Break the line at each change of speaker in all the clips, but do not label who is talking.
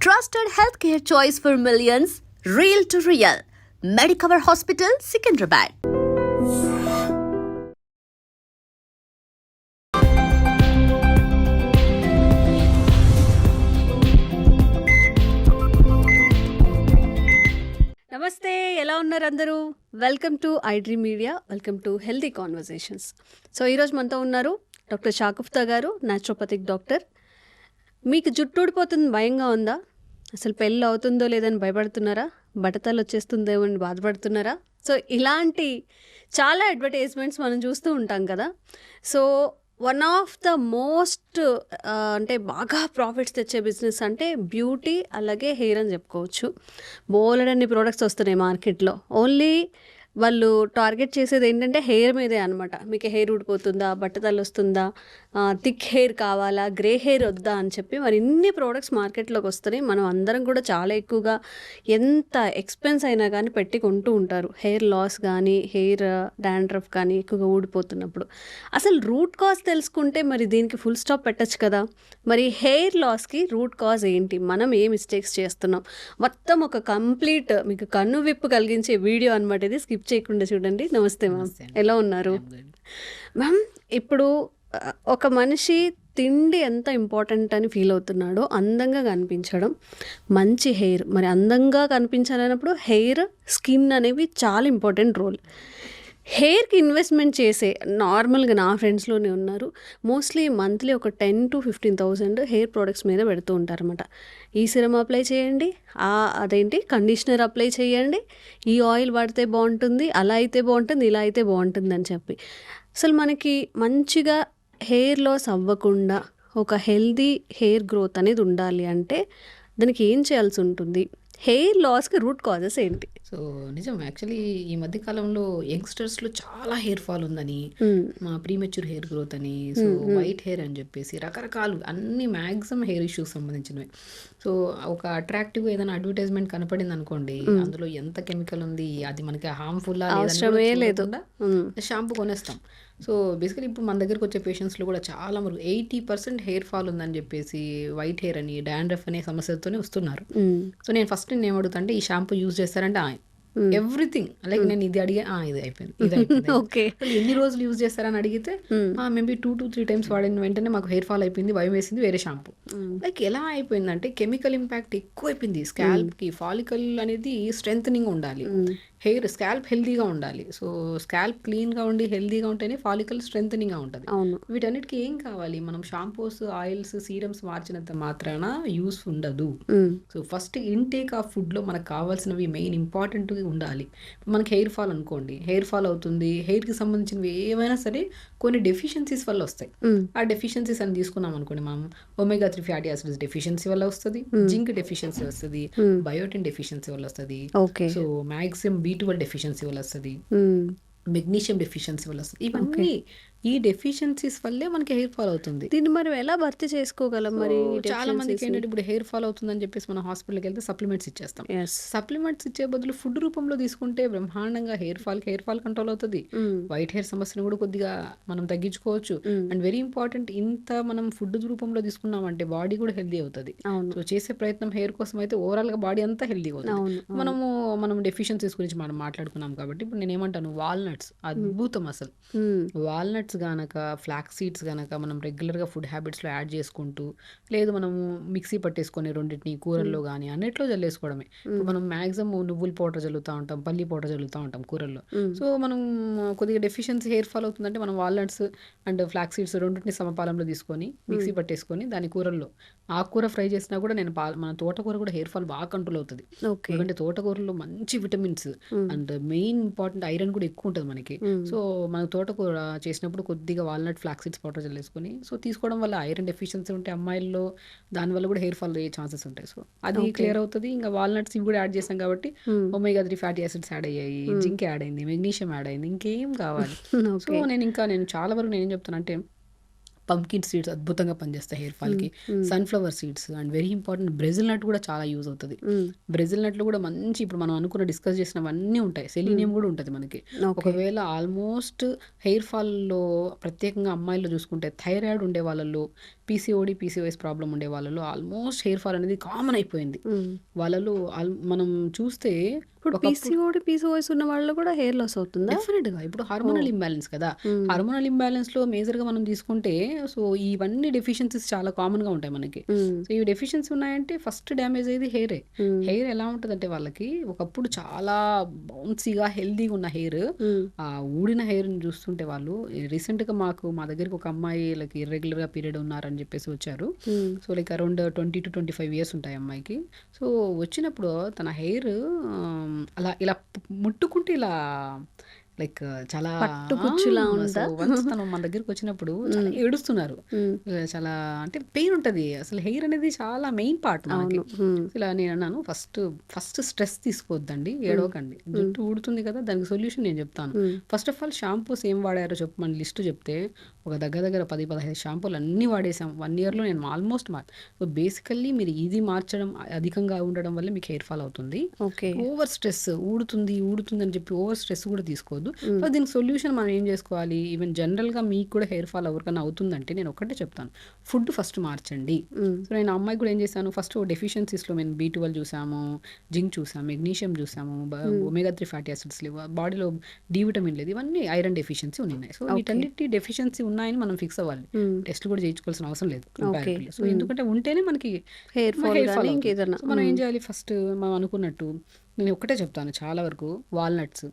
Trusted healthcare choice for millions, real to real. Medicover Hospital, Secunderabad.
నమస్తే, ఎలా ఉన్నారు అందరూ? Welcome to iDream media, welcome to healthy conversations. So ఈరోజు మనతో ఉన్నారు డాక్టర్ షాకుఫ్తా గారు, న్యాచురోపతిక్ డాక్టర్. మీకు జుట్టు ఊడిపోతుంది భయంగా ఉందా? అసలు పెళ్ళి అవుతుందో లేదని భయపడుతున్నారా? బట్టతలు వచ్చేస్తుందేమో అని బాధపడుతున్నారా? సో ఇలాంటి చాలా అడ్వర్టైజ్మెంట్స్ మనం చూస్తూ ఉంటాం కదా. So one of the most అంటే బాగా ప్రాఫిట్స్ తెచ్చే బిజినెస్ అంటే బ్యూటీ, అలాగే హెయిర్ అని చెప్పుకోవచ్చు. బోలెడన్ని ప్రోడక్ట్స్ వస్తున్నాయి మార్కెట్లో. ఓన్లీ వాళ్ళు టార్గెట్ చేసేది ఏంటంటే హెయిర్ మీదే అనమాట. మీకు హెయిర్ ఊడిపోతుందా, బట్టతలు వస్తుందా, థిక్ హెయిర్ కావాలా, గ్రే హెయిర్ వద్దా అని చెప్పి మరి ఇన్ని ప్రోడక్ట్స్ మార్కెట్లోకి వస్తున్నాయి. మనం అందరం కూడా చాలా ఎక్కువగా ఎంత ఎక్స్పెన్స్ అయినా కానీ పెట్టి కొంటూ ఉంటారు. హెయిర్ లాస్ కానీ, హెయిర్ డాండ్రఫ్ కానీ ఎక్కువగా ఊడిపోతున్నప్పుడు. అసలు రూట్ కాజ్ తెలుసుకుంటే మరి దీనికి ఫుల్ స్టాప్ పెట్టచ్చు కదా. మరి హెయిర్ లాస్కి రూట్ కాజ్ ఏంటి, మనం ఏ మిస్టేక్స్ చేస్తున్నాం, మొత్తం ఒక కంప్లీట్ మీకు కన్ను విప్పు కలిగించే వీడియో అనమాట ఇది. స్కిప్ చేయకుండా చూడండి. నమస్తే మ్యామ్, ఎలా ఉన్నారు? మ్యామ్, ఇప్పుడు ఒక మనిషి తిండి ఎంత ఇంపార్టెంట్ అని ఫీల్ అవుతున్నాడో, అందంగా కనిపించడం, మంచి హెయిర్, మరి అందంగా కనిపించాలన్నప్పుడు హెయిర్, స్కిన్ అనేవి చాలా ఇంపార్టెంట్ రోల్. హెయిర్కి ఇన్వెస్ట్మెంట్ చేసే నార్మల్గా నా ఫ్రెండ్స్లోనే ఉన్నారు. మోస్ట్లీ మంత్లీ ఒక 10,000 to 15,000 హెయిర్ ప్రోడక్ట్స్ మీద పెడుతూ ఉంటారన్నమాట. ఈ సిరమ్ అప్లై చేయండి, అదేంటి కండిషనర్ అప్లై చేయండి, ఈ ఆయిల్ వాడితే బాగుంటుంది, అలా అయితే బాగుంటుంది, ఇలా అయితే బాగుంటుంది అని చెప్పి. అసలు మనకి మంచిగా హెయిర్ లాస్ అవ్వకుండా ఒక హెల్దీ హెయిర్ గ్రోత్ అనేది ఉండాలి అంటే దానికి ఏం చేయాల్సి ఉంటుంది? హెయిర్ లాస్కి రూట్ కాజెస్ ఏంటి?
సో నిజం, యాక్చువల్లీ ఈ మధ్య కాలంలో యంగ్స్టర్స్లో చాలా హెయిర్ ఫాల్ ఉందని, మా ప్రీమెచ్యూర్ హెయిర్ గ్రోత్ అని, సో వైట్ హెయిర్ అని చెప్పేసి రకరకాలు అన్ని మ్యాక్సిమం హెయిర్ ఇష్యూస్ సంబంధించినవి. సో ఒక అట్రాక్టివ్ ఏదైనా అడ్వర్టైజ్మెంట్ కనపడింది అనుకోండి, అందులో ఎంత కెమికల్ ఉంది, అది మనకి హార్మ్ఫుల్
అవసరమే లేదు,
షాంపూ కొనేస్తాం. సో బేసికలీ ఇప్పుడు మన దగ్గరకు వచ్చే పేషెంట్స్లో కూడా చాలా వరకు 80% హెయిర్ ఫాల్ ఉందని చెప్పేసి, వైట్ హెయిర్ అని, డాండ్రఫ్ అనే సమస్యతోనే వస్తున్నారు. సో నేను ఫస్ట్ నేను ఏమడుగుతా అంటే, ఈ షాంపూ యూజ్ చేస్తారంటే ఎవ్రీథింగ్ లైక్ నేను ఇది అడిగే ఇది అయిపోయింది, ఇది అయిపోయింది.
ఓకే,
ఎన్ని రోజులు యూజ్ చేస్తారని అడిగితే మేబీ 2 to 3 times వాడిన వెంటనే మాకు హెయిర్ ఫాల్ అయిపోయింది, భయం వేసింది, వేరే షాంపూ. లైక్ ఎలా అయిపోయిందంటే కెమికల్ ఇంపాక్ట్ ఎక్కువ అయిపోయింది. స్కాల్ప్కి ఫాలికల్ అనేది స్ట్రెంథనింగ్ ఉండాలి, హెయిర్ స్కాల్ప్ హెల్దీగా ఉండాలి. సో స్కాల్ప్ క్లీన్గా ఉండి హెల్దీగా ఉంటేనే ఫాలికల్ స్ట్రెంథనింగ్గా ఉంటుంది. వీటన్నిటికీ ఏం కావాలి? మనం షాంపూస్, ఆయిల్స్, సీరమ్స్ మార్చినంత మాత్రాన యూస్ ఉండదు. సో ఫస్ట్ ఇంటేక్ ఆఫ్ ఫుడ్లో మనకు కావాల్సినవి మెయిన్ ఇంపార్టెంట్ ఉండాలి. మనకి హెయిర్ ఫాల్ అనుకోండి, హెయిర్ ఫాల్ అవుతుంది, హెయిర్కి సంబంధించినవి ఏవైనా సరే కొన్ని డెఫిషియన్సీస్ వల్ల వస్తాయి. ఆ డెఫిషియన్సీస్ అని తీసుకున్నాం అనుకోండి, మనం ఒమేగా 3 ఫ్యాటీ యాసిడ్స్ డెఫిషియన్సీ వల్ల వస్తుంది, జింక్ డెఫిషియన్సీ వస్తుంది, బయోటిన్ డెఫిషియన్సీ వల్ల వస్తుంది, సో మ్యాక్సిమం B12 డెఫిషియన్సీ వల్ల వస్తుంది, మెగ్నీషియం డెఫిషియన్సీ వల్ల వస్తుంది. ఇవన్నీ ఈ డెఫిషియన్సీస్ వల్లే మనకి హెయిర్ ఫాల్ అవుతుంది.
దీన్ని మనం ఎలా భర్తీ చేసుకోగలం? మరి
చాలా మందికి ఏంటంటే ఇప్పుడు హెయిర్ ఫాల్ అవుతుందని చెప్పేసి మనం హాస్పిటల్కి వెళ్తే సప్లిమెంట్స్ ఇచ్చేస్తాం. సప్లిమెంట్స్ ఇచ్చే బదులు ఫుడ్ రూపంలో తీసుకుంటే బ్రహ్మాండంగా హెయిర్ ఫాల్ కంట్రోల్ అవుతుంది. వైట్ హెయిర్ సమస్యను కూడా కొద్దిగా మనం తగ్గించుకోవచ్చు. అండ్ వెరీ ఇంపార్టెంట్, ఇంత మనం ఫుడ్ రూపంలో తీసుకున్నామంటే బాడీ కూడా హెల్దీ అవుతుంది. సో చేసే ప్రయత్నం హెయిర్ కోసం అయితే ఓవరాల్ గా బాడీ అంతా హెల్దీగా అవుతుంది. మనం డెఫిషియన్సీస్ గురించి మనం మాట్లాడుకున్నాం కాబట్టి ఇప్పుడు నేను ఏమంటాను, వాల్నట్స్ అద్భుతం. అసలు వాల్నట్స్ గనక, ఫ్లాక్స్ సీడ్స్ గనక మనం రెగ్యులర్గా ఫుడ్ హ్యాబిట్స్లో యాడ్ చేసుకుంటూ, లేదు మనము మిక్సీ పట్టేసుకొని రెండింటిని కూరల్లో కానీ అన్నిట్లో జల్లేసుకోవడమే. మనం మ్యాక్సిమం నువ్వుల పౌడర్ జల్లుతూ ఉంటాం, పల్లి పౌడర్ జల్లుతూ ఉంటాం కూరల్లో. సో మనం కొద్దిగా డెఫిషియన్సీ హెయిర్ ఫాల్ అవుతుందంటే మనం వాల్నట్స్ అండ్ ఫ్లాక్స్ సీడ్స్ రెండింటిని సమపాలంలో తీసుకొని మిక్సీ పట్టేసుకొని దాని కూరల్లో, ఆకుకూర ఫ్రై చేసినా కూడా మన తోటకూర కూడా హెయిర్ ఫాల్ బాగా కంట్రోల్ అవుతుంది. ఎందుకంటే తోటకూరలో మంచి vitamins and main important iron కూడా ఎక్కువ ఉంటుంది మనకి. సో మన తోటకూర చేసినప్పుడు కొద్దిగా వాల్నట్ ఫ్లాక్స్ సీడ్స్ పౌడర్ జల్లేసుకొని సో తీసుకోవడం వల్ల ఐరన్ డెఫిషియన్సీ ఉంటే అమ్మాయిల్లో దానివల్ల కూడా హెయిర్ ఫాల్ అయ్యే ఛాన్సెస్ ఉంటాయి. సో అది క్లియర్ అవుతుంది. ఇంకా వాల్నట్స్ ఇవి కూడా యాడ్ చేసాం కాబట్టి ఒమేగా 3 ఫ్యాటీ యాసిడ్స్ యాడ్ అయ్యాయి, జింక్ యాడ్ అయింది, మెగ్నీషియం యాడ్ అయింది, ఇంకేం కావాలి? సో నేను చాలా వరకు నేను ఏం చెప్తానంటే, పంకిన్ సీడ్స్ అద్భుతంగా పనిచేస్తాయి హెయిర్ ఫాల్కి, sunflower seeds and very important Brazil nut కూడా చాలా యూజ్ అవుతుంది. బ్రెజిల్ నట్లో కూడా మంచి, ఇప్పుడు మనం అనుకున్న డిస్కస్ చేసినవన్నీ ఉంటాయి, సెలీనియం కూడా ఉంటుంది మనకి. ఒకవేళ ఆల్మోస్ట్ హెయిర్ ఫాల్లో ప్రత్యేకంగా అమ్మాయిల్లో చూసుకుంటే థైరాయిడ్ ఉండే వాళ్ళల్లో, పీసీఓడి పీసీఓఎస్ ప్రాబ్లం ఉండే వాళ్ళలో ఆల్మోస్ట్ హెయిర్ ఫాల్ అనేది కామన్ అయిపోయింది. వాళ్ళలో మనం చూస్తే
ఇప్పుడు పీసీఓడి పీసీఓఎస్ ఉన్న వాళ్ళు కూడా హెయిర్ లాస్ అవుతుందా?
డెఫినెట్గా ఇప్పుడు హార్మోనల్ ఇంబ్యాలెన్స్ కదా, హార్మోనల్ ఇంబ్యాలెన్స్లో మేజర్గా మనం తీసుకుంటే సో ఇవన్నీ డెఫిషియన్సీస్ చాలా కామన్గా ఉంటాయి మనకి. సో ఈ డెఫిషియన్సీ ఉన్నాయంటే ఫస్ట్ డ్యామేజ్ అయ్యేది హెయిరే. హెయిర్ ఎలా ఉంటుందంటే వాళ్ళకి ఒకప్పుడు చాలా బౌన్సీగా హెల్దీగా ఉన్న హెయిర్, ఆ ఊడిన హెయిర్ని చూస్తుంటే వాళ్ళు రీసెంట్గా మా దగ్గరికి ఒక అమ్మాయి లైక్ ఇర్రెగ్యులర్గా పీరియడ్ ఉన్నారని చెప్పేసి వచ్చారు. So like around 20 to 25 years ఉంటాయి అమ్మాయికి. సో వచ్చినప్పుడు తన హెయిర్ అలా ఇలా ముట్టుకుంటే ఇలా లైక్ చాలా
పట్టుకుచ్చులా ఉందా?
వన్స్ తను మన దగ్గరికి వచ్చినప్పుడు చాలా ఏడుస్తున్నారు. చాలా అంటే పెయిన్ ఉంటుంది. అసలు హెయిర్ అనేది చాలా మెయిన్ పార్ట్ మనకి. ఇలా నేను అన్నాను ఫస్ట్ స్ట్రెస్ తీసుకోవద్దండి, ఏడవకండి. జుట్టు ఊడుతుంది కదా, దానికి సొల్యూషన్ నేను చెప్తాను. ఫస్ట్ ఆఫ్ ఆల్ షాంపూస్ ఏం వాడారో చెప్పమని లిస్ట్ చెప్తే ఒక దగ్గర 10-15 షాంపూలు అన్నీ వాడేసాం 1 yearలో. నేను ఆల్మోస్ట్ సో బేసికల్లీ మీరు ఇది మార్చడం అధికంగా ఉండడం వల్ల మీకు హెయిర్ ఫాల్ అవుతుంది. ఓవర్ స్ట్రెస్ ఊడుతుంది అని చెప్పి ఓవర్ స్ట్రెస్ కూడా తీసుకోవద్దు. సో దీనికి సొల్యూషన్ మనం ఏం చేసుకోవాలి? ఈవెన్ జనరల్గా మీకు కూడా హెయిర్ ఫాల్ ఎవరికైనా అవుతుందంటే నేను ఒకటే చెప్తాను, ఫుడ్ ఫస్ట్ మార్చండి. సో నేను అమ్మాయికి కూడా ఏం చేశాను, ఫస్ట్ డెఫిషియన్సీస్లో మేము B12 చూసాము, జింక్ చూసాము, మెగ్నీషియం చూసాము, omega-3 ఫ్యాటీ యాసిడ్స్ లేవు, బాడీలో D విటమిన్ లేదు, ఇవన్నీ ఐరన్ డెఫిషియన్సీ ఉన్నాయి. సో వీటన్నిటి డెఫిషియన్సీ ఉన్నాయని మనం ఫిక్స్ అవ్వాలి. టెస్ట్ కూడా చేయించుకోవాల్సిన అవసరం లేదు. సో ఎందుకంటే ఉంటేనే మనకి
హెయిర్ ఫాల్ ఇంకేదైనా.
మనం ఏం చేయాలి? ఫస్ట్ మనం అనుకున్నట్టు నేను ఒకటే చెప్తాను, చాలా వరకు వాల్నట్స్,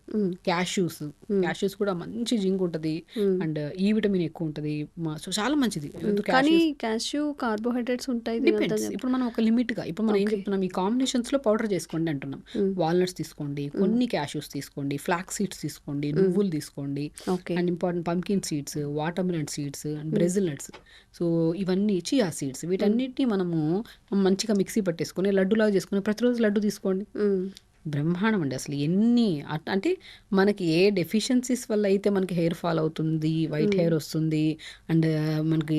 క్యాష్యూస్ కూడా మంచి జింక్ ఉంటుంది అండ్ ఈ విటమిన్ ఎక్కువ ఉంటుంది. సో చాలా మంచిది.
కానీ క్యాష్యూ కార్బోహైడ్రేట్స్ ఉంటాయి.
ఇప్పుడు మనం ఒక లిమిట్ గా ఇప్పుడు మనం ఏం చెప్తున్నాం, ఈ కాంబినేషన్స్ లో పౌడర్ చేసుకోండి అంటున్నాం. వాల్నట్స్ తీసుకోండి, కొన్ని క్యాష్యూస్ తీసుకోండి, ఫ్లాక్ సీడ్స్ తీసుకోండి, నువ్వులు తీసుకోండి, and important pumpkin seeds, water melon seeds and Brazil nuts. So ఇవన్నీ చియా సీడ్స్, వీటన్నిటిని మనము మంచిగా మిక్సీ పట్టేసుకొని లడ్డులాగా చేసుకుని ప్రతిరోజు లడ్డు తీసుకోండి. బ్రహ్మాండం అండి. అసలు ఎన్ని అంటే మనకి ఏ డెఫిషియన్సీస్ వల్ల అయితే మనకి హెయిర్ ఫాల్ అవుతుంది, వైట్ హెయిర్ వస్తుంది అండ్ మనకి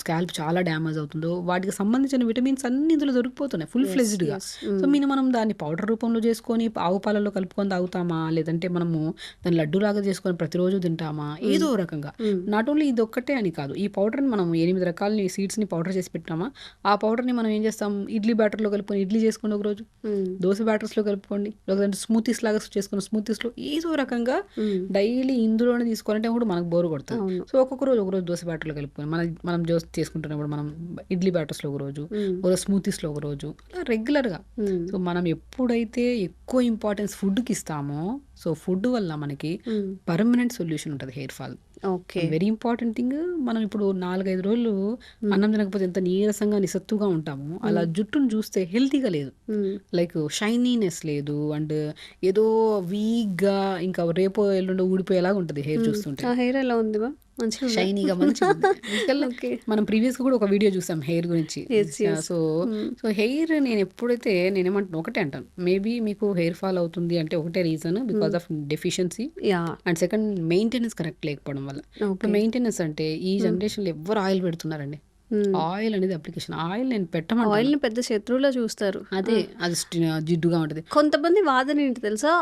స్కాల్ప్ చాలా డ్యామేజ్ అవుతుందో వాటికి సంబంధించిన విటమిన్స్ అన్ని ఇందులో దొరికిపోతున్నాయి ఫుల్ ఫ్లెజ్డ్గా. సో మనం దాన్ని పౌడర్ రూపంలో చేసుకొని ఆవు పాలలో కలుపుకొని తాగుతామా, లేదంటే మనము దాన్ని లడ్డూలాగా చేసుకొని ప్రతిరోజు తింటామా, ఏదో రకంగా. నాట్ ఓన్లీ ఇది ఒక్కటే అని కాదు, ఈ పౌడర్ని మనం 8 రకాలని సీడ్స్ని పౌడర్ చేసి పెట్టామా, ఆ పౌడర్ని మనం ఏం చేస్తాం, ఇడ్లీ బ్యాటర్లో కలుపుకొని ఇడ్లీ చేసుకోండి ఒకరోజు, దోశ బ్యాటర్స్లో కలుపుకోండి, లేదంటే స్మూతీస్ లాగా చేసుకున్న స్మూతీస్లో ఏదో రకంగా డైలీ ఇందులోనే తీసుకోవాలంటే కూడా మనకు బోరు కొడుతుంది. సో ఒక రోజు దోశ బ్యాటర్లో కలుపుకొని మనం దోశ చేసుకుంటున్నప్పుడు మనం ఇడ్లీ బ్యాటర్స్లో ఒక రోజు స్మూతీస్లో ఒక రోజు అలా రెగ్యులర్గా. సో మనం ఎప్పుడైతే ఎక్కువ ఇంపార్టెన్స్ ఫుడ్కి ఇస్తామో, సో ఫుడ్ వల్ల మనకి పర్మనెంట్ సొల్యూషన్ ఉంటుంది hair fall. Very important thing. మనం ఇప్పుడు 4-5 రోజులు అన్నం తినకపోతే ఎంత నీరసంగా నిస్సత్తుగా ఉంటాము, అలా జుట్టును చూస్తే హెల్తీగా లేదు, లైక్ షైనీనెస్ లేదు అండ్ ఏదో వీక్గా ఇంకా రేపో ఎల్లుండో ఊడిపోయేలాగా ఉంటుంది హెయిర్ చూస్తుంటే.
హెయిర్ ఎలా ఉంది
షైనీగా మంచిగా. మనం ప్రీవియస్ గా కూడా ఒక వీడియో చూసాం హెయిర్ గురించి. సో హెయిర్ నేను ఎప్పుడైతే నేనేమంటాను ఒకటే అంటాను, మేబీ మీకు హెయిర్ ఫాల్ అవుతుంది అంటే ఒకటే reason because of deficiency and second maintenance correct లేకపోవడం వల్ల. మెయింటెనెన్స్ అంటే ఈ జనరేషన్ లో ఎవరు ఆయిల్ పెడుతున్నారండి, ఆయిల్ అనేది అప్లికేషన్. ఆయిల్ నేను పెట్టమంటే
ఆయిల్ ని పెద్ద శత్రువులా చూస్తారు.
అదే అది జిడ్డుగా ఉంటుంది.
కొంతమంది వాదన ఏంటి తెలుసా,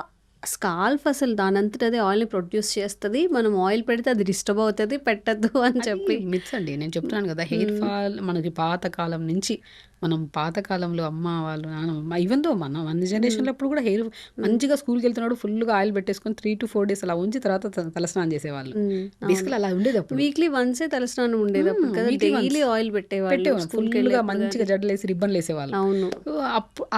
స్కాల్ఫ్ అసలు దానంతట అదే ఆయిల్ని ప్రొడ్యూస్ చేస్తుంది, మనం ఆయిల్ పెడితే అది డిస్టర్బ్ అవుతుంది, పెట్టద్దు అని చెప్పి
మిత్స్ అండి. నేను చెప్తున్నాను కదా, హెయిర్ ఫాల్ మనకి పాతకాలం నుంచి, మనం పాతకాలంలో అమ్మ వాళ్ళు నాన్న ఈవెన్ దో మన జనరేషన్లో అప్పుడు కూడా హెయిర్ మంచిగా స్కూల్కి వెళ్తున్నాడు ఫుల్గా ఆయిల్ పెట్టేసుకొని 3 to 4 days అలా ఉంచి తర్వాత తలస్నానం చేసేవాళ్ళు. బేసికల్ అలా ఉండేది. అప్పుడు
వీక్లీ వన్సే తలస్నానం ఉండేది, అప్పుడు డైలీ ఆయిల్ పెట్టేవాళ్ళు,
ఫుల్గా మంచిగా జడలు వేసి రిబ్బన్లు వేసేవాళ్ళు.
అవును,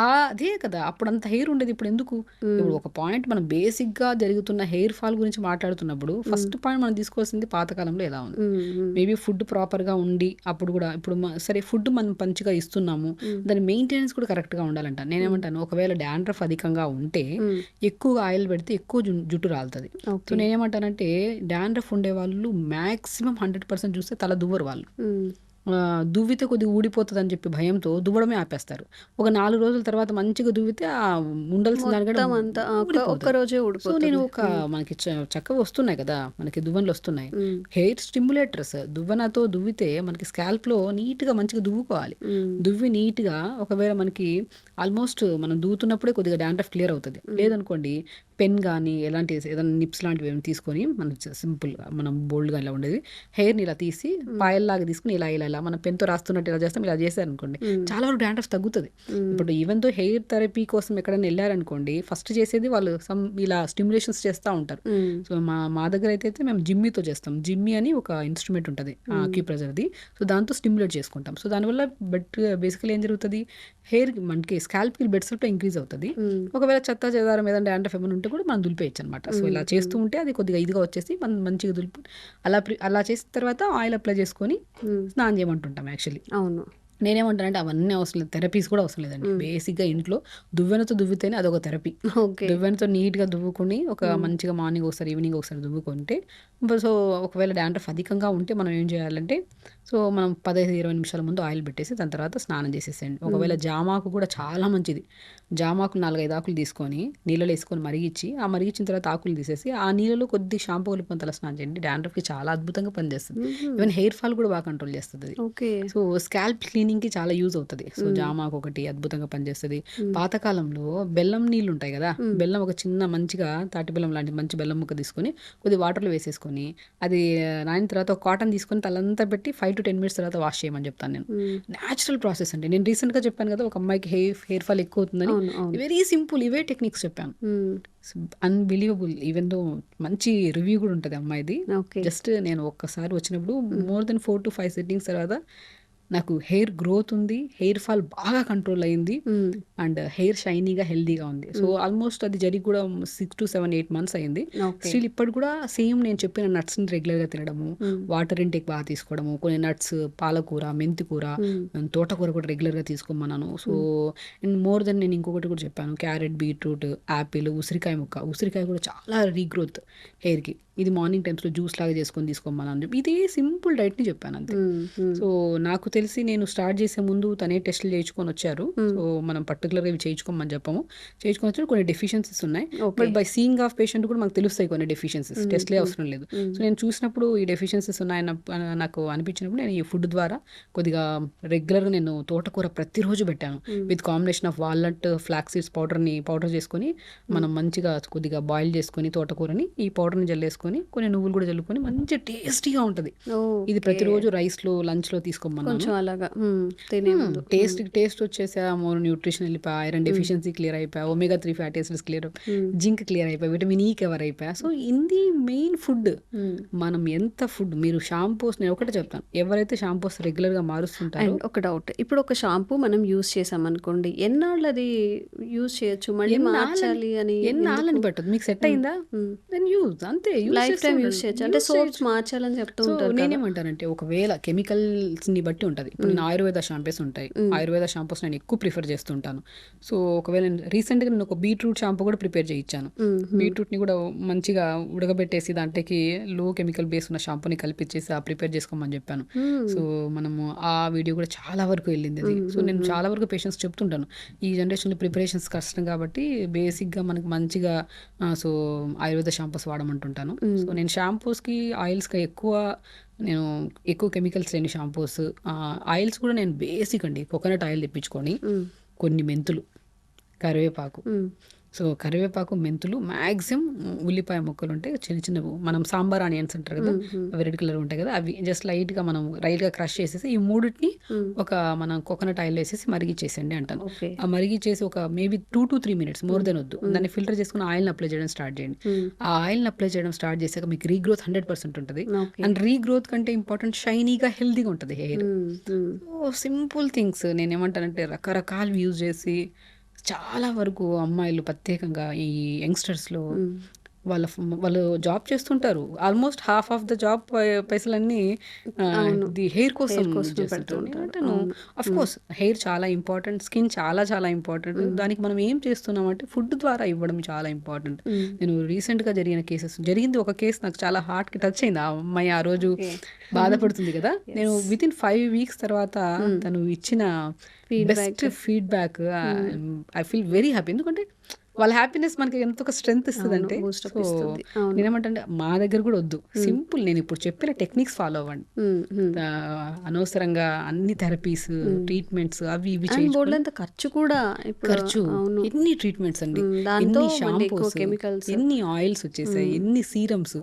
అదే కదా అప్పుడు అంత హెయిర్ ఉండేది. ఇప్పుడు ఎందుకు? ఇప్పుడు ఒక పాయింట్ మనం బేసిక్గా జరుగుతున్న హెయిర్ ఫాల్ గురించి మాట్లాడుతున్నప్పుడు ఫస్ట్ పాయింట్ మనం తీసుకోవాల్సింది పాతకాలంలో ఎలా ఉంది. మేబీ ఫుడ్ ప్రాపర్గా ఉండి అప్పుడు కూడా, ఇప్పుడు సరే ఫుడ్ మనం మంచిగా ఇస్తున్నాము, దాని మెయింటెనెన్స్ కూడా కరెక్ట్గా ఉండాలంట. నేనేమంటాను, ఒకవేళ డాండ్రఫ్ అధికంగా ఉంటే ఎక్కువగా ఆయిల్ పెడితే ఎక్కువ జుట్టు రాలుతుంది. సో నేనేమంటానంటే డాండ్రఫ్ ఉండే వాళ్ళు మ్యాక్సిమం 100% చూస్తే తల దువ్వరు వాళ్ళు. దువ్వితే కొద్దిగా ఊడిపోతుంది అని చెప్పి భయంతో దువ్వడమే ఆపేస్తారు. ఒక 4 రోజుల తర్వాత మంచిగా దువ్వితే ఆ ఉండాల్సిన దానికంటే
ఒక్క రోజే ఊడిపోతుంది.
సో నేను మనకి చక్కగా వస్తున్నాయి కదా, మనకి దువ్వనలు వస్తున్నాయి, హెయిర్ స్టిమ్యులేటర్స్. దువ్వనతో దువ్వితే మనకి స్కాల్ప్ లో నీట్ గా మంచిగా దువ్వుకోవాలి. దువ్వి నీట్ గా ఒకవేళ మనకి ఆల్మోస్ట్ మనం దువ్వుతున్నప్పుడే కొద్దిగా డాండ్రఫ్ క్లియర్ అవుతుంది. లేదనుకోండి పెన్ కానీ ఎలాంటి ఏదైనా నిప్స్ లాంటివి ఏమైనా తీసుకొని మనం సింపుల్గా మనం బోల్డ్గా ఇలా ఉండేది హెయిర్ని ఇలా తీసి పాయల్లాగా తీసుకుని ఇలా ఇలా ఇలా మనం పెన్తో రాస్తున్నట్టు ఇలా చేస్తాం, ఇలా చేశారు అనుకోండి చాలా వరకు డాండ్రఫ్ తగ్గుతుంది. ఇప్పుడు ఈవెన్ తో హెయిర్ థెరపీ కోసం ఎక్కడైనా వెళ్ళారనుకోండి, ఫస్ట్ చేసేది వాళ్ళు ఇలా స్టిమ్యులేషన్స్ చేస్తూ ఉంటారు. సో మా దగ్గర అయితే మేము జిమ్మీతో చేస్తాం. జిమ్మీ అని ఒక ఇన్స్ట్రుమెంట్ ఉంటుంది అక్యుప్రెషర్ది. సో దాంతో స్టిమ్యులేట్ చేసుకుంటాం. సో దానివల్ల బేసికలీ ఏం జరుగుతుంది, హెయిర్ మనకి స్కాల్ప్కి బెడ్ సెల్ఫ్లో ఇంక్రీజ్ అవుతుంది. ఒకవేళ చెత్త చెదారం ఏదైనా డాండ్రఫ్ ఏమైనా ఉంటే కూడా మనం దులిపేయచ్చు అనమాట. సో ఇలా చేస్తూ ఉంటే అది కొద్దిగా ఇదిగా వచ్చేసి మనం మంచిగా దులిపి అలా చేసిన తర్వాత ఆయిల్ అప్లై చేసుకొని స్నానం చేయమంటుంటాం. యాక్చువల్లీ
అవును,
నేనేమంటానంటే అవన్నీ అవసరం లేదు, థెరపీస్ కూడా అవసరం లేదండి. బేసిక్గా ఇంట్లో దువ్వెనతో దువ్వితేనే అదొక థెరపీ. దువ్వెనతో నీట్గా దువ్వుకొని ఒక మంచిగా మార్నింగ్ ఒకసారి ఈవినింగ్ ఒకసారి దువ్వుకుంటే, సో ఒకవేళ డాండ్రఫ్ అధికంగా ఉంటే మనం ఏం చేయాలంటే, సో మనం 15-20 నిమిషాల ముందు ఆయిల్ పెట్టేసి దాని తర్వాత స్నానం చేసేసేయండి. ఒకవేళ జామాకు కూడా చాలా మంచిది. జామాకు 4-5 ఆకులు తీసుకొని నీళ్ళలో వేసుకొని మరిగించి, ఆ మరిగించిన తర్వాత ఆకులు తీసేసి ఆ నీళ్ళలో కొద్ది షాంపూ కలుపుకొని తల స్నానం చేయండి. డాండ్రఫ్కి చాలా అద్భుతంగా పనిచేస్తుంది. ఈవెన్ హెయిర్ ఫాల్ కూడా బాగా కంట్రోల్ చేస్తుంది. సో స్కాల్ప్ క్లీనింగ్కి చాలా యూజ్ అవుతుంది. సో జామాకు ఒకటి అద్భుతంగా పనిచేస్తుంది. పాతకాలంలో బెల్లం నీళ్ళు ఉంటాయి కదా, బెల్లం ఒక చిన్న మంచిగా తాటి బెల్లం లాంటి మంచి బెల్లం ముక్క తీసుకొని కొద్ది వాటర్లో వేసేసుకొని అది నానిన తర్వాత ఒక కాటన్ తీసుకొని తలంతా పెట్టి 5 to 10 minutes తర్వాత వాష్ చేయమని చెప్తాను నేను. న్యాచురల్ ప్రాసెస్ అండి. నేను రీసెంట్గా చెప్పాను కదా ఒక అమ్మాయికి హెయిర్ ఫాల్ ఎక్కువ అవుతుందని, వెరీ సింపుల్ ఇవే టెక్నిక్స్ చెప్పాను. అన్బిలీవబుల్. ఈవెన్ దో మంచి రివ్యూ కూడా ఉంటుంది అమ్మాయిది. జస్ట్ నేను ఒక్కసారి వచ్చినప్పుడు మోర్ దెన్ 4 to 5 సిట్టింగ్స్ తర్వాత నాకు హెయిర్ గ్రోత్ ఉంది, హెయిర్ ఫాల్ బాగా కంట్రోల్ అయింది, అండ్ హెయిర్ షైనీగా హెల్దీగా ఉంది. సో ఆల్మోస్ట్ అది జరిగి కూడా 6 to 7-8 months అయింది. స్టిల్ ఇప్పటి కూడా సేమ్ నేను చెప్పిన నట్స్ని రెగ్యులర్గా తినడము, వాటర్ ఇంటేక్ బాగా తీసుకోవడము, కొన్ని నట్స్, పాలకూర, మెంతికూర, తోటకూర కూడా రెగ్యులర్గా తీసుకోమన్నాను. సో మోర్ దెన్ నేను ఇంకొకటి కూడా చెప్పాను, క్యారెట్, బీట్రూట్, యాపిల్, ఉసిరికాయ ముక్క. ఉసిరికాయ కూడా చాలా రీగ్రోత్ హెయిర్కి. ఇది మార్నింగ్ టైమ్స్లో జ్యూస్ లాగా చేసుకొని తీసుకోమని చెప్పి ఇదే సింపుల్ డైట్ని చెప్పాను అంతే. సో నాకు తెలిసి నేను స్టార్ట్ చేసే ముందు తనే టెస్టులు చేయించుకొని వచ్చారు. సో మనం పర్టికులర్గా ఇవి చేయించుకోమని చెప్పాము. చేయించుకొని వచ్చారు. కొన్ని డెఫిషియన్సీస్ ఉన్నాయి, but by seeing of patient కూడా మనకు తెలుస్తాయి కొన్ని డెఫిషియన్సీస్. టెస్ట్లే అవసరం లేదు. సో నేను చూసినప్పుడు ఈ డెఫిషియన్సీస్ ఉన్నాయని నాకు అనిపించినప్పుడు నేను ఈ ఫుడ్ ద్వారా కొద్దిగా రెగ్యులర్గా నేను తోటకూర ప్రతిరోజు పెట్టాను. With combination of walnut, flax seeds powder చేసుకొని మనం మంచిగా కొద్దిగా బాయిల్ చేసుకొని తోటకూరని ఈ పౌడర్ని జల్లేసుకొని కొన్ని నువ్వులు కూడా జల్లుకొని మంచి టేస్టీగా ఉంటుంది. ఇది ప్రతిరోజు రైస్లో, లంచ్లో తీసుకోమన్నాను. టేస్ట్ వచ్చేసా, మోర్ న్యూట్రిషన్ వెళ్ళిపోయా, ఐరన్ డెఫిషియన్సీ క్లియర్ అయిపోయా, omega 3 fatty acids clear, zinc clear అయిపోయా, విటమిన్ ఈ కవర్ అయిపోయా. సో ఇది మెయిన్ ఫుడ్. మనం ఎంత ఫుడ్, మీరు షాంపూస్, నేను ఒకటే చెప్తాను, ఎవరైతే షాంపూస్ రెగ్యులర్గా మారుస్తుంటారో.
ఒక డౌట్, ఇప్పుడు ఒక షాంపూ మనం యూజ్ చేసామనుకోండి, ఎన్నాళ్ళు అది యూజ్ చేయొచ్చు, మళ్ళీ మార్చాలి అని
ఎన్నాళ్ళని పట్టదు. మీకు సెట్ అయిందా, దెన్ యూజ్, అంతే.
లైఫ్ టైం యూజ్ చేయొచ్చు. అంటే సోప్స్ మార్చాలని చెప్తూ ఉంటారు.
నేనేమంటానంటే ఒకవేళ కెమికల్స్ ని బట్టి ఉంటుంది. ఇప్పుడు నేను ఆయుర్వేద షాంపూస్ ఉంటాయి, ఆయుర్వేద షాంపూస్ నేను ఎక్కువ ప్రిఫర్ చేస్తుంటాను. సో ఒకవేళ రీసెంట్గా నేను ఒక బీట్రూట్ షాంపూ కూడా ప్రిపేర్ చేయించాను. బీట్రూట్ని కూడా మంచిగా ఉడకబెట్టేసి దాంట్లోకి లో కెమికల్ బేస్ ఉన్న షాంపూని కలిపించేసి ప్రిపేర్ చేసుకోమని చెప్పాను. సో మనము ఆ వీడియో కూడా చాలా వరకు వెళ్ళింది అది. సో నేను చాలా వరకు పేషెంట్స్ చెప్తుంటాను, ఈ జనరేషన్లో ప్రిపరేషన్స్ కష్టం కాబట్టి బేసిక్గా మనకు మంచిగా సో ఆయుర్వేద షాంపూస్ వాడమంటుంటాను. సో నేను షాంపూస్కి, ఆయిల్స్కి ఎక్కువ కెమికల్స్ లేని షాంపూస్, ఆయిల్స్ కూడా నేను బేసిక్ అండి కోకోనట్ ఆయిల్ తెప్పించుకొని, కొన్ని మెంతులు, కరివేపాకు, సో కరివేపాకు, మెంతులు, మ్యాక్సిమం ఉల్లిపాయ ముక్కలు ఉంటాయి చిన్న చిన్నవి, మనం సాంబార్ ఆనియన్స్ అంటారు కదా, అవి రెడ్ కలర్ ఉంటాయి కదా, అవి జస్ట్ లైట్గా మనం రైట్గా క్రష్ చేసేసి ఈ మూడింటిని ఒక మనం కోకోనట్ ఆయిల్ వేసేసి మరిగిచ్చేసండి అంటాను. ఆ మరిగిచ్చేసి ఒక maybe 2 to 3 minutes, more than వద్దు, దాన్ని ఫిల్టర్ చేసుకుని ఆయిల్ని అప్లై చేయడం స్టార్ట్ చేయండి. ఆ ఆయిల్ని అప్లై చేయడం స్టార్ట్ చేశాక మీకు రీగ్రోత్ 100% ఉంటుంది. అండ్ రీగ్రోత్ కంటే ఇంపార్టెంట్ షైనీగా, హెల్దీగా ఉంటుంది హెయిర్. సో సింపుల్ థింగ్స్ నేనేమంటానంటే రకరకాలు యూజ్ చేసి చాలా వరకు అమ్మాయిలు ప్రత్యేకంగా ఈ యంగ్స్టర్స్లో వాళ్ళు జాబ్ చేస్తుంటారు. Almost half of the job పైసలన్నీ హెయిర్ కోసం పెడుతుంటాను. అఫ్ కోర్స్ హెయిర్ చాలా ఇంపార్టెంట్, స్కిన్ చాలా చాలా ఇంపార్టెంట్. దానికి మనం ఏం చేస్తున్నామంటే ఫుడ్ ద్వారా ఇవ్వడం చాలా ఇంపార్టెంట్. నేను రీసెంట్గా జరిగింది ఒక కేసు నాకు చాలా హార్ట్కి టచ్ అయింది. ఆ అమ్మాయి ఆ రోజు బాధపడుతుంది కదా, నేను వితిన్ 5 weeks తర్వాత తను ఇచ్చిన best feedback, I feel very happy. ఎందుకంటే వాళ్ళ హ్యాపీనెస్ మనకి ఎంత ఒక స్ట్రెంగ్త్ ఇస్తుంది అంటే.
boost up
సో
ఇస్తుంది. అవును.
నేనేమంటే మా దగ్గర కూడా వద్దు, సింపుల్ నేను ఇప్పుడు చెప్పిన టెక్నిక్స్ ఫాలో అవ్వండి. అనవసరంగా అన్ని థెరపీస్ ట్రీట్మెంట్స్ అవి ఇవి
అండ్
చేయించుకొని
బోల్డ్ అంత ఖర్చు కూడా ఇప్పుడు.
ఖర్చు,
అవును.
ఎన్ని ట్రీట్మెంట్స్ అండి,
దాంతో
ఎన్ని
మళ్ళీ ఎక్కువ
షాంపూస్,
కెమికల్స్.
ఎన్ని ఆయిల్స్ వచ్చేసాయి, ఎన్ని సీరమ్స్,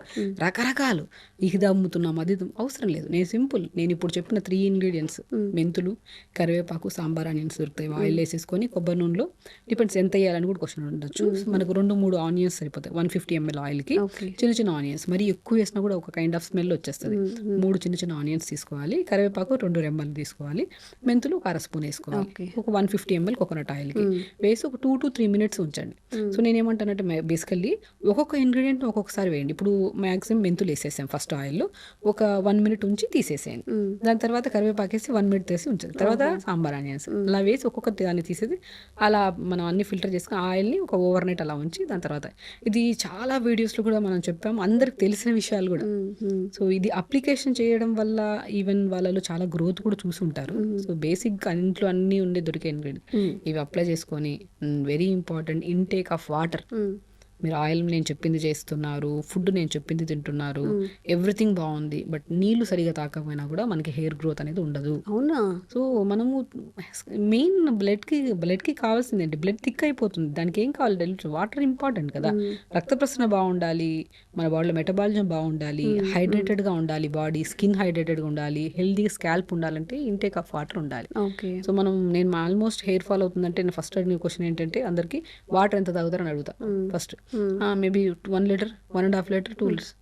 రకరకాలు. ఇది అమ్ముతున్నాం, అది అవసరం లేదు. నేను సింపుల్, నేను ఇప్పుడు చెప్పిన 3 ఇంగ్రీడియంట్స్, మెంతులు, కరివేపాకు, సాంబార్ ఆనియన్స్ దొరుకుతాయి, ఆయిల్ వేసేసుకొని కొబ్బరి నూనెలో డిపెండ్స్ ఎంత వేయాలని కూడా క్వశ్చన్ ఉండొచ్చు. మనకు 2-3 ఆనియన్స్ సరిపోతాయి 150 ml ఆయిల్కి.
ఓకే.
చిన్న చిన్న ఆనియన్స్, మరి ఎక్కువ వేసినా కూడా ఒక కైండ్ ఆఫ్ స్మెల్ వచ్చేస్తుంది. 3 చిన్న చిన్న ఆనియన్స్ తీసుకోవాలి, కరివేపాకు 2 రెమ్మలు తీసుకోవాలి, మెంతులు ఒక 1 స్పూన్ వేసుకోవాలి,
ఓకే.
ఒక 150 ml కోకోనట్ ఆయిల్కి వేసి ఒక 2 to 3 minutes ఉంచండి. సో నేనేమంటానంటే బేసికల్లీ ఒక్కొక్క ఇంగ్రీడియంట్ ఒక్కొక్కసారి వేయండి. ఇప్పుడు మ్యాక్సిమం మెంతులు వేసేసాం ఫస్ట్ ఆయిల్లో, ఒక 1 minute ఉంచి తీసేసేయండి. దాని తర్వాత కరివేపాకు వేసి 1 minute తీసి ఉంచండి. తర్వాత సాంబార్ ఆనియన్స్ అలా వేసి ఒక్కొక్క దాన్ని తీసేది అలా మనం అన్ని ఫిల్టర్ చేసుకుని ఆయిల్ని ఒక ఓవర్ నైట్ అలా ఉంచి దాని తర్వాత ఇది చాలా వీడియోస్లో కూడా మనం చెప్పాము, అందరికి తెలిసిన విషయాలు కూడా. సో ఇది అప్లికేషన్ చేయడం వల్ల ఈవెన్ వాళ్ళలో చాలా గ్రోత్ కూడా చూసుంటారు. సో బేసిక్గా ఇంట్లో అన్నీ ఉండే దొరికే ఇంగ్రీడియంట్ ఇవి అప్లై చేసుకొని, very important intake of water. మీరు ఆయిల్ నేను చెప్పింది చేస్తున్నారు, ఫుడ్ నేను చెప్పింది తింటున్నారు, ఎవ్రీథింగ్ బాగుంది, బట్ నీళ్లు సరిగా తాకపోయినా కూడా మనకి హెయిర్ గ్రోత్ అనేది ఉండదు.
అవునా?
సో మనము మెయిన్ బ్లడ్కి కావాల్సిందేంటి, బ్లడ్ థిక్ అయిపోతుంది, దానికి ఏం కావాలి తెలుసు, వాటర్ ఇంపార్టెంట్ కదా. రక్త ప్రసరణ బాగుండాలి, మన బాడీలో మెటబాలిజం బాగుండాలి, హైడ్రేటెడ్గా ఉండాలి బాడీ, స్కిన్ హైడ్రేటెడ్గా ఉండాలి, హెల్దీ స్కాల్ప్ ఉండాలంటే ఇంటేక్ ఆఫ్ వాటర్ ఉండాలి.
ఓకే.
సో నేను ఆల్మోస్ట్ హెయిర్ ఫాల్ అవుతుందంటే నేను ఫస్ట్ అడిగిన క్వశ్చన్ ఏంటంటే అందరికి వాటర్ ఎంత తాగుతారని అడుగుతా first. Maybe 1 litre, 1.5 litre, 2 litres,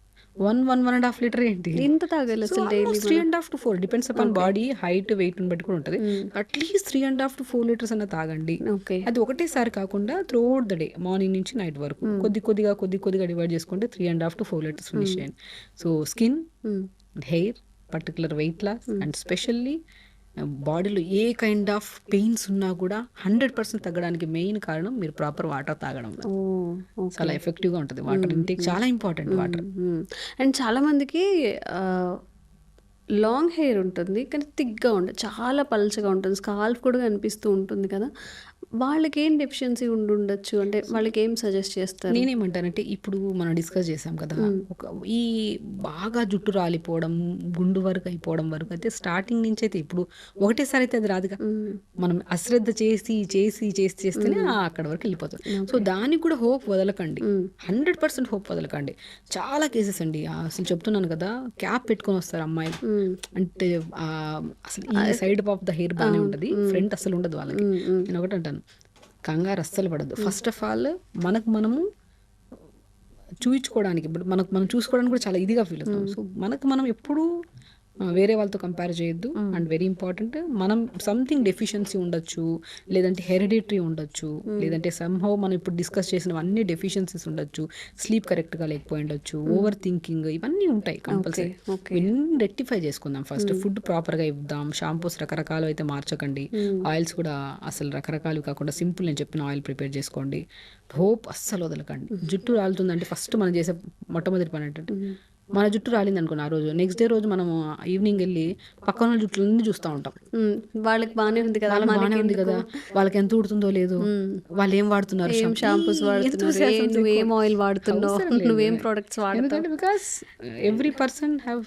1.5 litre ఏంటి
ఎంత తాగాలి అసలు daily?
3.5 to 4 depends upon body height weight బట్టి కూడా ఉంటుంది. అట్లీస్ట్ 3.5 to 4 లీటర్స్ అన్న తాగండి.
ఓకే.
అది ఒకటేసారి కాకుండా throughout the day, morning నుంచి నైట్ వరకు కొద్దిగా డివైడ్ చేసుకుంటే 3.5 to 4 లీటర్స్ ఫినిష్ చేయండి. So skin, hair, particular weight loss and specially బాడీలో ఏ కైండ్ ఆఫ్ పెయిన్స్ ఉన్నా కూడా 100% తగ్గడానికి మెయిన్ కారణం మీరు ప్రాపర్ వాటర్ తాగడం. చాలా ఎఫెక్టివ్గా ఉంటుంది వాటర్ ఇంటేక్, చాలా ఇంపార్టెంట్ వాటర్.
అండ్ చాలామందికి లాంగ్ హెయిర్ ఉంటుంది కానీ థిక్గా ఉంటుంది, చాలా పల్చగా ఉంటుంది, స్కాల్ఫ్ కూడా కనిపిస్తూ ఉంటుంది కదా, వాళ్ళకి ఏం డెఫిషియన్సీ ఉండొచ్చు, అంటే వాళ్ళకి ఏం సజెస్ట్ చేస్తారు?
నేనేమంటానంటే ఇప్పుడు మనం డిస్కస్ చేసాం కదా, ఈ బాగా జుట్టు రాలిపోవడం, గుండు వరకు అయిపోవడం వరకు అయితే స్టార్టింగ్ నుంచి అయితే ఇప్పుడు ఒకటేసారి అయితే అది రాదుగా, మనం అశ్రద్ధ చేస్తేనే అక్కడ వరకు వెళ్ళిపోతుంది. సో దానికి కూడా హోప్ వదలకండి, 100% హోప్ వదలకండి. చాలా కేసెస్ అండి, అసలు చెప్తున్నాను కదా, క్యాప్ పెట్టుకొని వస్తారు అమ్మాయిలు, అంటే అసలు ఈ సైడ్ ఆఫ్ ద హెయిర్ బాగానే ఉంటుంది, ఫ్రంట్ అసలు ఉండదు వాళ్ళకి. నేను ఒకటి అంటాను, కంగారు అస్సలు పడద్దు. ఫస్ట్ ఆఫ్ ఆల్ మనము చూయించుకోవడానికి, మనం చూసుకోవడానికి కూడా చాలా ఇదిగా ఫీల్ అవుతాం. సో మనం ఎప్పుడూ వేరే వాళ్ళతో కంపేర్ చేయొద్దు. అండ్ వెరీ ఇంపార్టెంట్, మనం సంథింగ్ డెఫిషియన్సీ ఉండొచ్చు, లేదంటే హెరిడిటరీ ఉండొచ్చు, లేదంటే సమ్హౌ మనం ఇప్పుడు డిస్కస్ చేసినవన్నీ డెఫిషియన్సీస్ ఉండొచ్చు, స్లీప్ కరెక్ట్గా లేకపోయి ఉండొచ్చు, ఓవర్ థింకింగ్, ఇవన్నీ ఉంటాయి కంపల్సరీ. ఇవన్నీ రెక్టిఫై చేసుకుందాం. ఫస్ట్ ఫుడ్ ప్రాపర్గా ఇద్దాం, షాంపూస్ రకరకాలు అయితే మార్చకండి, ఆయిల్స్ కూడా అసలు రకరకాలు కాకుండా సింపుల్ నేను చెప్పిన ఆయిల్ ప్రిపేర్ చేసుకోండి. హోప్ అస్సలు వదలకండి. జుట్టు రాలుతుందంటే ఫస్ట్ మనం చేసే మొట్టమొదటి పని ఏంటంటే, మన జుట్టు రాలింది అనుకున్న ఆ రోజు, నెక్స్ట్ డే రోజు మనం ఈవినింగ్ వెళ్ళి పక్కన జుట్టులన్నీ చూస్తూ ఉంటాం,
వాళ్ళకి బాగానే ఉంది కదా,
వాళ్ళకి ఎంత ఉడుతుందో లేదో, వాళ్ళు ఏం వాడుతున్నారు,
షాంపూస్ వాడుతున్నారు, నువ్వేం ఆయిల్ వాడుతున్నావు, నువ్వేం ప్రొడక్ట్స్ వాడుతున్నావు,
because every person have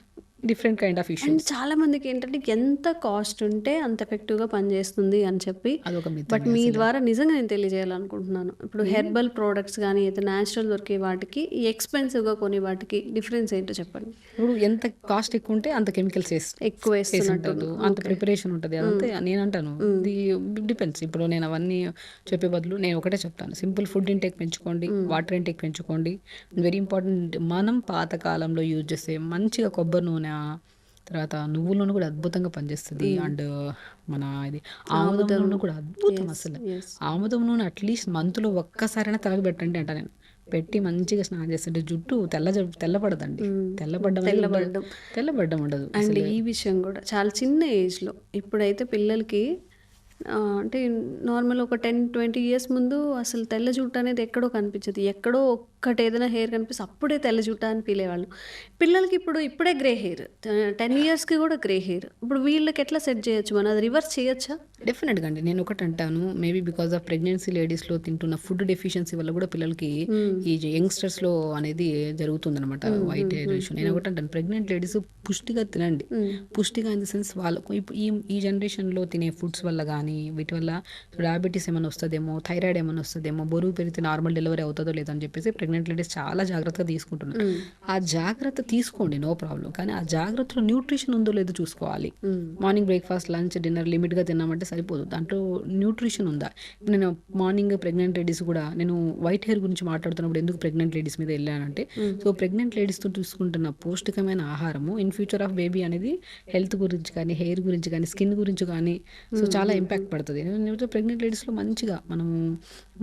different kind of issues.
And చాలా మందికి ఏంటంటే ఎంత కాస్ట్ ఉంటే అంత ఎఫెక్టివ్గా పనిచేస్తుంది అని చెప్పి, బట్ మీ ద్వారా నిజంగా నేను తెలియజేయాలనుకుంటున్నాను. ఇప్పుడు హెర్బల్ ప్రోడక్ట్స్ కానీ అయితే న్యాచురల్ దొరికే వాటికి ఎక్స్పెన్సివ్గా కొన్ని వాటికి డిఫరెన్స్ ఏంటో చెప్పండి.
ఇప్పుడు ఎంత కాస్ట్ ఎక్కువ ఉంటే అంత కెమికల్స్ ఎక్కువ వేస్తున్నట్టు, అంత ప్రిపరేషన్ ఉంటుంది, అదంతా నేను అంటాను. ఇది డిపెండ్స్. ఇప్పుడు నేను అవన్నీ చెప్పే బదులు నేను ఒకటే చెప్తాను, సింపుల్ ఫుడ్ ఇంటేక్ పెంచుకోండి, వాటర్ ఇంటేక్ పెంచుకోండి. వెరీ ఇంపార్టెంట్, మనం పాతకాలంలో యూజ్ చేసే మంచిగా కొబ్బరి నూనె, తర్వాత నువ్వుల నూనె కూడా అద్భుతంగా పనిచేస్తుంది. అండ్ మన ఇది ఆముదం నూనె కూడా అద్భుతం. అసలు ఆముదం నూనె అట్లీస్ట్ మంత్లో ఒక్కసారైనా తలకు పెట్టండి అంట. నేను పెట్టి మంచిగా స్నానం చేస్తుంటే జుట్టు తెల్లబడదండి, తెల్లబడ్డం ఉండదు.
అండ్ ఈ విషయం కూడా చాలా చిన్న ఏజ్లో, ఇప్పుడైతే పిల్లలకి అంటే నార్మల్ ఒక 10-20 years ముందు అసలు తెల్ల జుట్టు అనేది ఎక్కడో కనిపించదు, ఎక్కడో ఒక్క ఒక్కటి ఏదైనా హెయిర్ కనిపిస్తే అప్పుడే తెల్ల జుట్ట అని ఫీల్ అయ్యేవాళ్ళు. పిల్లలకి ఇప్పుడే గ్రే హెయిర్, 10 ఇయర్స్కి కూడా గ్రే హెయిర్. ఇప్పుడు వీళ్ళకి ఎట్లా సెట్ చేయొచ్చు, మనం అది రివర్స్ చేయొచ్చా?
డెఫినెట్గా అండి. నేను ఒకటి అంటాను, మేబీ బికాస్ ఆఫ్ ప్రెగ్నెన్సీ లేడీస్లో తింటున్న ఫుడ్ డెఫిషియన్సీ వల్ల కూడా పిల్లలకి ఈ యంగ్స్టర్స్లో అనేది జరుగుతుందన్నమాట వైట్ హెయిర్ ఇష్యూ. నేను ఒకటి అంటాను, ప్రెగ్నెంట్ లేడీస్ పుష్టిగా తినండి. పుష్టిగా ఇన్ ద సెన్స్ వాళ్ళకు ఈ జనరేషన్లో తినే ఫుడ్స్ వల్ల కానీ వీటి వల్ల డయాబెటీస్ ఏమైనా వస్తుందేమో, థైరాయిడ్ ఏమైనా వస్తుందేమో, బరువు పెరిగితే నార్మల్ డెలివరీ అవుతుందో లేదో అని చెప్పేసి ప్రెగ్నెంట్ లేడీస్ చాలా జాగ్రత్తగా తీసుకుంటున్నారు. ఆ జాగ్రత్త తీసుకోండి, నో ప్రాబ్లం. కానీ ఆ జాగ్రత్తలో న్యూట్రిషన్ ఉందో లేదో చూసుకోవాలి. మార్నింగ్ బ్రేక్ఫాస్ట్, లంచ్, డిన్నర్ లిమిట్గా తిన్నామంటే సరిపోదు, దాంట్లో న్యూట్రిషన్ ఉందా. ఇప్పుడు నేను మార్నింగ్ ప్రెగ్నెంట్ లేడీస్ కూడా, నేను వైట్ హెయిర్ గురించి మాట్లాడుతున్నప్పుడు ఎందుకు ప్రెగ్నెంట్ లేడీస్ మీద వెళ్ళానంటే, సో ప్రెగ్నెంట్ లేడీస్తో తీసుకుంటున్న పౌష్టికమైన ఆహారము ఇన్ ఫ్యూచర్ ఆఫ్ బేబీ అనేది హెల్త్ గురించి కానీ, హెయిర్ గురించి కానీ, స్కిన్ గురించి కానీ సో చాలా ఇంపాక్ట్ పడుతుంది. నేను ప్రెగ్నెంట్ లేడీస్లో మంచిగా మనము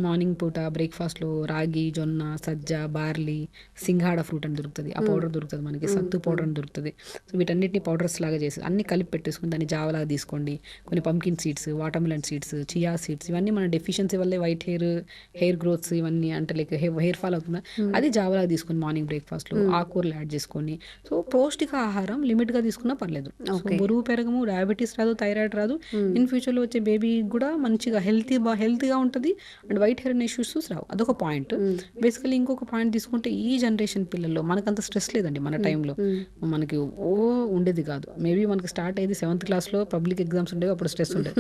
మార్నింగ్ పూట బ్రేక్ఫాస్ట్లో రాగి, జొన్న, సజ్జ, బార్లీ, సింగాడ ఫ్రూట్ అని దొరుకుతుంది, ఆ పౌడర్ దొరుకుతుంది మనకి, సత్తు పౌడర్ అని దొరుకుతుంది. సో వీటన్నిటిని పౌడర్స్ లాగా చేసి అన్ని కలిపి పెట్టేసుకుని దాన్ని జావలాగా తీసుకోండి. కొన్ని pumpkin seeds, watermelon seeds, chia seeds, ఇవన్నీ మన డెఫిషియన్సీ వల్లే వైట్ హెయిర్ గ్రోత్స్ ఇవన్నీ అంటే లైక్ హెయిర్ ఫాల్ అవుతుందా, అది జావలాగా తీసుకొని మార్నింగ్ బ్రేక్ఫాస్ట్లో ఆకుకూరలు యాడ్ చేసుకొని, సో పౌష్టిక ఆహారం లిమిట్గా తీసుకున్నా పర్లేదు. సో బరువు పెరగము, డయాబెటీస్ రాదు, థైరాయిడ్ రాదు, ఇన్ ఫ్యూచర్లో వచ్చే బేబీ కూడా మంచిగా హెల్తీగా ఉంటుంది అండ్ వైట్ హెయిర్ ఇష్యూస్ రావు. అదొక పాయింట్. బేసికలీ ఇంకొక పాయింట్ తీసుకుంటే, ఈ జనరేషన్ పిల్లల్లో మనకంత స్ట్రెస్ లేదండి. మన టైంలో మనకి ఉండేది కాదు. మేబీ మనకి స్టార్ట్ అయ్యేది 7th క్లాస్లో పబ్లిక్ ఎగ్జామ్స్ ఉండేవి, అప్పుడు స్ట్రెస్ ఉండేది.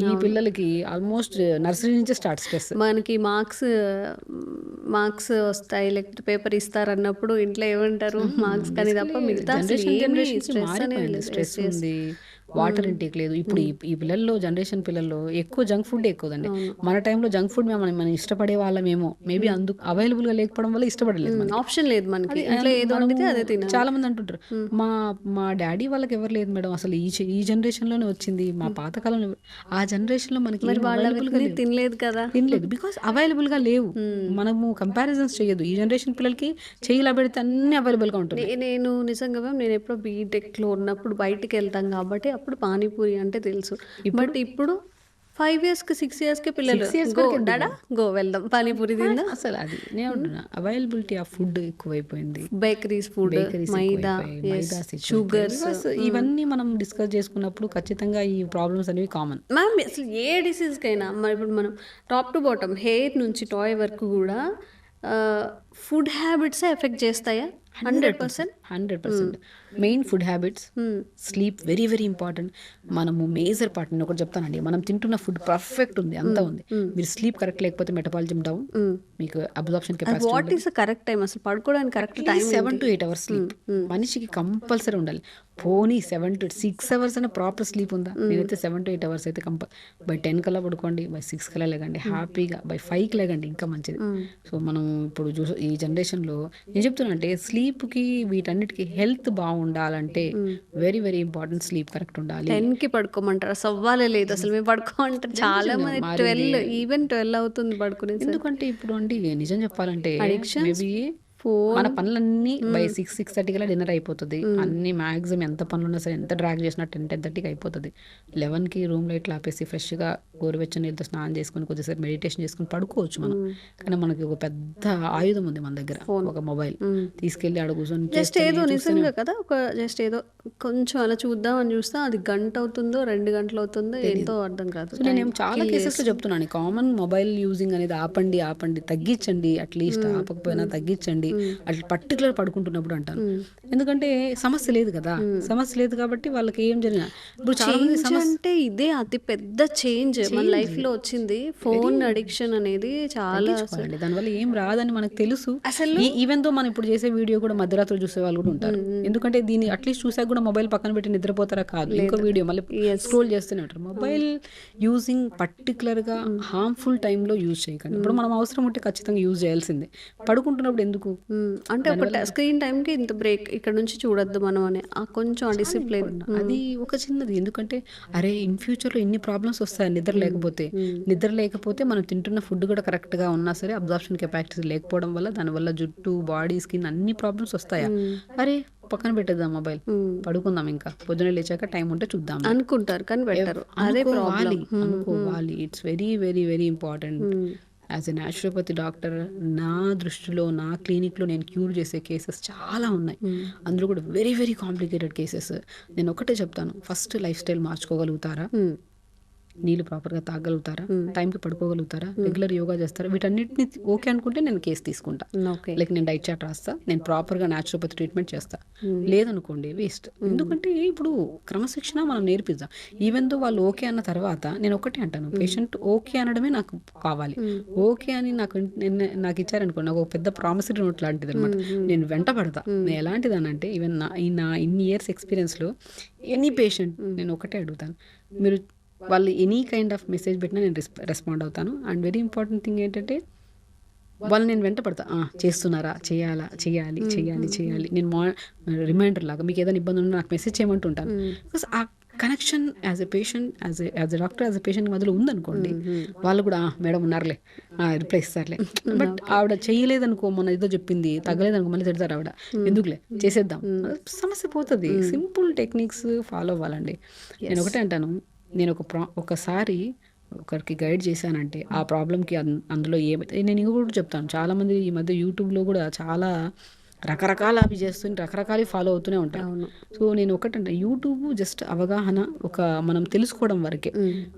ఈ పిల్లలకి ఆల్మోస్ట్ నర్సరీ నుంచే స్టార్ట్ స్ట్రెస్.
మనకి మార్క్స్ వస్తాయి, లేకపోతే పేపర్ ఇస్తారన్నప్పుడు ఇంట్లో ఏమంటారు, మార్క్స్ కానీ తప్ప మిగతా
స్ట్రెస్ ఉంది, వాటర్ ఇంటేక్ లేదు. ఇప్పుడు ఈ పిల్లల్లో, జనరేషన్ పిల్లల్లో ఎక్కువ జంక్ ఫుడ్ ఎక్కువదండి. మన టైంలో జంక్ ఫుడ్ మనం ఇష్టపడే వాళ్ళమేమో, మేబీ అందుకు అవైలబుల్ గా లేకపోవడం వల్ల ఇష్టపడలేదు,
ఆప్షన్ లేదు మనకి.
చాలా మంది అంటుంటారు, మా డాడీ వాళ్ళకి ఎవరు లేదు మేడం, అసలు ఈ జనరేషన్ లోనే వచ్చింది, మా పాతకాలంలో. ఆ జనరేషన్ లో మనకి
తినలేదు కదా,
తినలేదు బికాస్ అవైలబుల్ గా లేవు. మనము కంపారిజన్స్ చేయదు. ఈ జనరేషన్ పిల్లలకి చేయిలా పెడితే అన్ని అవైలబుల్ గా ఉంటుంది.
నేను ఎప్పుడో బీటెక్ లో ఉన్నప్పుడు బయటికి వెళ్తాం కాబట్టి అప్పుడు పానీపూరి అంటే తెలుసు. బట్ ఇప్పుడు 5 years కి 6 years కి పిల్లలు గో వెళ్దాం పానీపూరి తిందా.
అసలు అది నేను అంటున్నా, అవైలబిలిటీ ఆఫ్ ఫుడ్ ఎక్కువైపోయింది.
బేకరీస్ ఫుడ్, మైదా, షుగర్స్,
ఇవన్నీ మనం డిస్కస్ చేసుకున్నప్పుడు ఖచ్చితంగా ఈ ప్రాబ్లమ్స్ అనేవి కామన్.
మ్యామ్ అసలు ఏ డిసీజ్కైనా ఇప్పుడు మనం టాప్ టు బాటమ్ హెయిర్ నుంచి టాయ్ వరకు కూడా ఫుడ్ హ్యాబిట్సే ఎఫెక్ట్ చేస్తాయా? 100%. Main food habits, sleep very very important. మనము మేజర్ పార్ట్, నేను ఒకటి చెప్తానండి, మనం తింటున్న ఫుడ్ పర్ఫెక్ట్ ఉంది, అంతా ఉంది, మీరు స్లీప్ కరెక్ట్ లేకపోతే మెటబాలిజం డౌన్, మీకు absorption capacity. What is the correct time అసలు పడుకోవడానికి? Correct time
7 to 8 hours sleep మనిషికి కంపల్సరీ ఉండాలి. పోనీ 7 to 6 hours అనే ప్రాపర్ స్లీప్ ఉందా? నేనైతే 7 to 8 hours అయితే బై 10 కల్లా పడుకోండి, బై 6 కల్లా లేకండి, హ్యాపీగా బై 5 లేకండి, ఇంకా మంచిది. సో మనం ఇప్పుడు ఈ జనరేషన్లో నేను చెప్తున్నా అంటే, స్లీప్కి వీటన్నిటికీ హెల్త్ బాగుండాలంటే very very important, sleep correct ఉండాలి.
10కి పడుకోమంటారు, సవ్వాలే లేదు అసలు. మేము పడుకోమంటారు చాలా మంది 12 అవుతుంది పడుకునే.
ఎందుకంటే ఇప్పుడు అండి నిజం చెప్పాలంటే మేబీ మన పనులన్నీ బై 6-6:30 కల్లా డిన్నర్ అయిపోతుంది. అన్ని మాక్సిమం ఎంత పనులు ఉన్నా సరే, ఎంత డ్రాగ్ చేసినా 10-10:30కి అయిపోతుంది. 11కి రూమ్ లైట్లు ఆపేసి ఫ్రెష్గా గోరువెచ్చని నీళ్ళతో స్నానం చేసుకుని కొద్దిసేపు మెడిటేషన్ చేసుకుని పడుకోవచ్చు మనం. కానీ మనకి ఒక పెద్ద ఆయుధం ఉంది మన దగ్గర, ఒక మొబైల్. తీసుకెళ్ళి అక్కడ కూర్చొని
జస్ట్ ఏదో నిజంగా కదా, జస్ట్ ఏదో కొంచెం అలా చూద్దాం అని చూస్తా, అది గంట అవుతుందో 2 గంటలు అవుతుందో ఏంటో అర్థం కాదు.
నేను చాలా కేసెస్లో చెప్తున్నాను, కామన్ మొబైల్ యూజింగ్ అనేది ఆపండి, తగ్గించండి, అట్లీస్ట్ ఆపకపోయినా తగ్గించండి. అట్లా పర్టికులర్ పడుకుంటున్నప్పుడు అంటాను. ఎందుకంటే సమస్య లేదు కదా, సమస్య లేదు కాబట్టి వాళ్ళకి ఏం జరిగినా. ఇప్పుడు చాలా మంది
అంటే ఇదే అతి పెద్ద చేంజ్ మన లైఫ్ లో వచ్చింది, ఫోన్ అడిక్షన్ అనేది. చాలా
దానివల్ల ఏం రాదని మనకు తెలుసు. అసలు ఈవెన్ తో మనం ఇప్పుడు చేసే వీడియో కూడా మధ్యరాత్రి చూసే వాళ్ళు కూడా ఉంటారు. ఎందుకంటే దీన్ని అట్లీస్ట్ చూసాక కూడా మొబైల్ పక్కన పెట్టి నిద్రపోతారా కాదు, ఇంకో వీడియో మళ్ళీ స్క్రోల్ చేస్తూనే ఉంటారు. మొబైల్ యూజింగ్ పర్టికులర్ గా హార్మ్ఫుల్ టైంలో యూజ్ చేయకండి. ఇప్పుడు మనం అవసరం ఉంటే ఖచ్చితంగా యూజ్ చేయాల్సిందే. పడుకుంటున్నప్పుడు ఎందుకు
అంటే ఒక స్క్రీన్ టైంకి ఇంత బ్రేక్, ఇక్కడ నుంచి చూడొద్దు మనం అని కొంచెం డిసిప్లిన్,
అది ఒక చిన్నది. ఎందుకంటే అరే ఇన్ ఫ్యూచర్లో ఇన్ని ప్రాబ్లమ్స్ వస్తాయి నిద్ర లేకపోతే మనం తింటున్న ఫుడ్ కూడా కరెక్ట్గా ఉన్నా సరే అబ్జార్ప్షన్ కెపాసిటీ లేకపోవడం వల్ల దానివల్ల జుట్టు, బాడీ, స్కిన్ అన్ని ప్రాబ్లమ్స్ వస్తాయా? అరే పక్కన పెట్టేద్దాం మొబైల్, పడుకుందాం, ఇంకా పొద్దున లేచాక టైం ఉంటే చూద్దాం
అనుకుంటారు కానీ పెట్టరు. అదే
అనుకోవాలి. It's very very very important. As a naturopathy doctor నా దృష్టిలో నా క్లినిక్లో నేను క్యూర్ చేసే కేసెస్ చాలా ఉన్నాయి. అందులో కూడా వెరీ వెరీ కాంప్లికేటెడ్ కేసెస్. నేను ఒకటే చెప్తాను, ఫస్ట్ లైఫ్ స్టైల్ మార్చుకోగలుగుతారా, నీళ్ళు ప్రాపర్గా తాగలుగుతారా, టైంకి పడుకోగలుగుతారా, రెగ్యులర్ యోగా చేస్తారా, వీటన్నిటిని ఓకే అనుకుంటే నేను కేసు తీసుకుంటా. లైక్ నేను డైట్ చార్ట్ రాస్తా, నేను ప్రాపర్గా న్యాచురోపతి ట్రీట్మెంట్ చేస్తా. లేదనుకోండి వేస్ట్. ఎందుకంటే ఇప్పుడు క్రమశిక్షణ మనం నేర్పిద్దాం. ఈవెన్ దో వాళ్ళు ఓకే అన్న తర్వాత నేను ఒకటే అంటాను, పేషెంట్ ఓకే అనడమే నాకు కావాలి. ఓకే అని నాకు ఇచ్చారనుకోండి, నాకు ఒక పెద్ద ప్రామిసరీ నోట్ లాంటిది అనమాట. నేను వెంట పడతా. నేను ఎలాంటిదానంటే ఈవెన్ నా ఇన్ని ఇయర్స్ ఎక్స్పీరియన్స్లో ఎనీ పేషెంట్ నేను ఒకటే అడుగుతాను, మీరు వాళ్ళు ఎనీ కైండ్ ఆఫ్ మెసేజ్ పెట్టినా నేను రెస్పాండ్ అవుతాను. అండ్ వెరీ ఇంపార్టెంట్ థింగ్ ఏంటంటే వాళ్ళు నేను వెంట పడతా, చేస్తున్నారా, చేయాలి. నేను రిమైండర్ లాగా మీకు ఏదైనా ఇబ్బంది ఉన్నా నాకు మెసేజ్ చేయమంటూ ఉంటాను. బికాస్ ఆ connection as a patient, as a doctor, as a patient మధ్యలో ఉందనుకోండి, వాళ్ళు కూడా మేడం ఉన్నారులే, రిప్లై ఇస్తారులే. బట్ ఆవిడ చేయలేదనుకో, మొన్న ఏదో చెప్పింది, తగ్గలేదనుకో మళ్ళీ తిడతారు ఆవిడ, ఎందుకులే చేసేద్దాం, సమస్య పోతుంది. సింపుల్ టెక్నిక్స్ ఫాలో అవ్వాలండి. నేను ఒకటే అంటాను, నేను ఒకసారి ఒకరికి గైడ్ చేశానంటే ఆ ప్రాబ్లంకి అందులో ఏమైతే, నేను ఇంకో కూడా చెప్తాను, చాలామంది ఈ మధ్య యూట్యూబ్లో కూడా చాలా రకరకాల అవి చేస్తూనే రకరకాలు ఫాలో అవుతూనే ఉంటారు. సో నేను ఒకటంటే యూట్యూబ్ జస్ట్ అవగాహన, ఒక మనం తెలుసుకోవడం వరకే.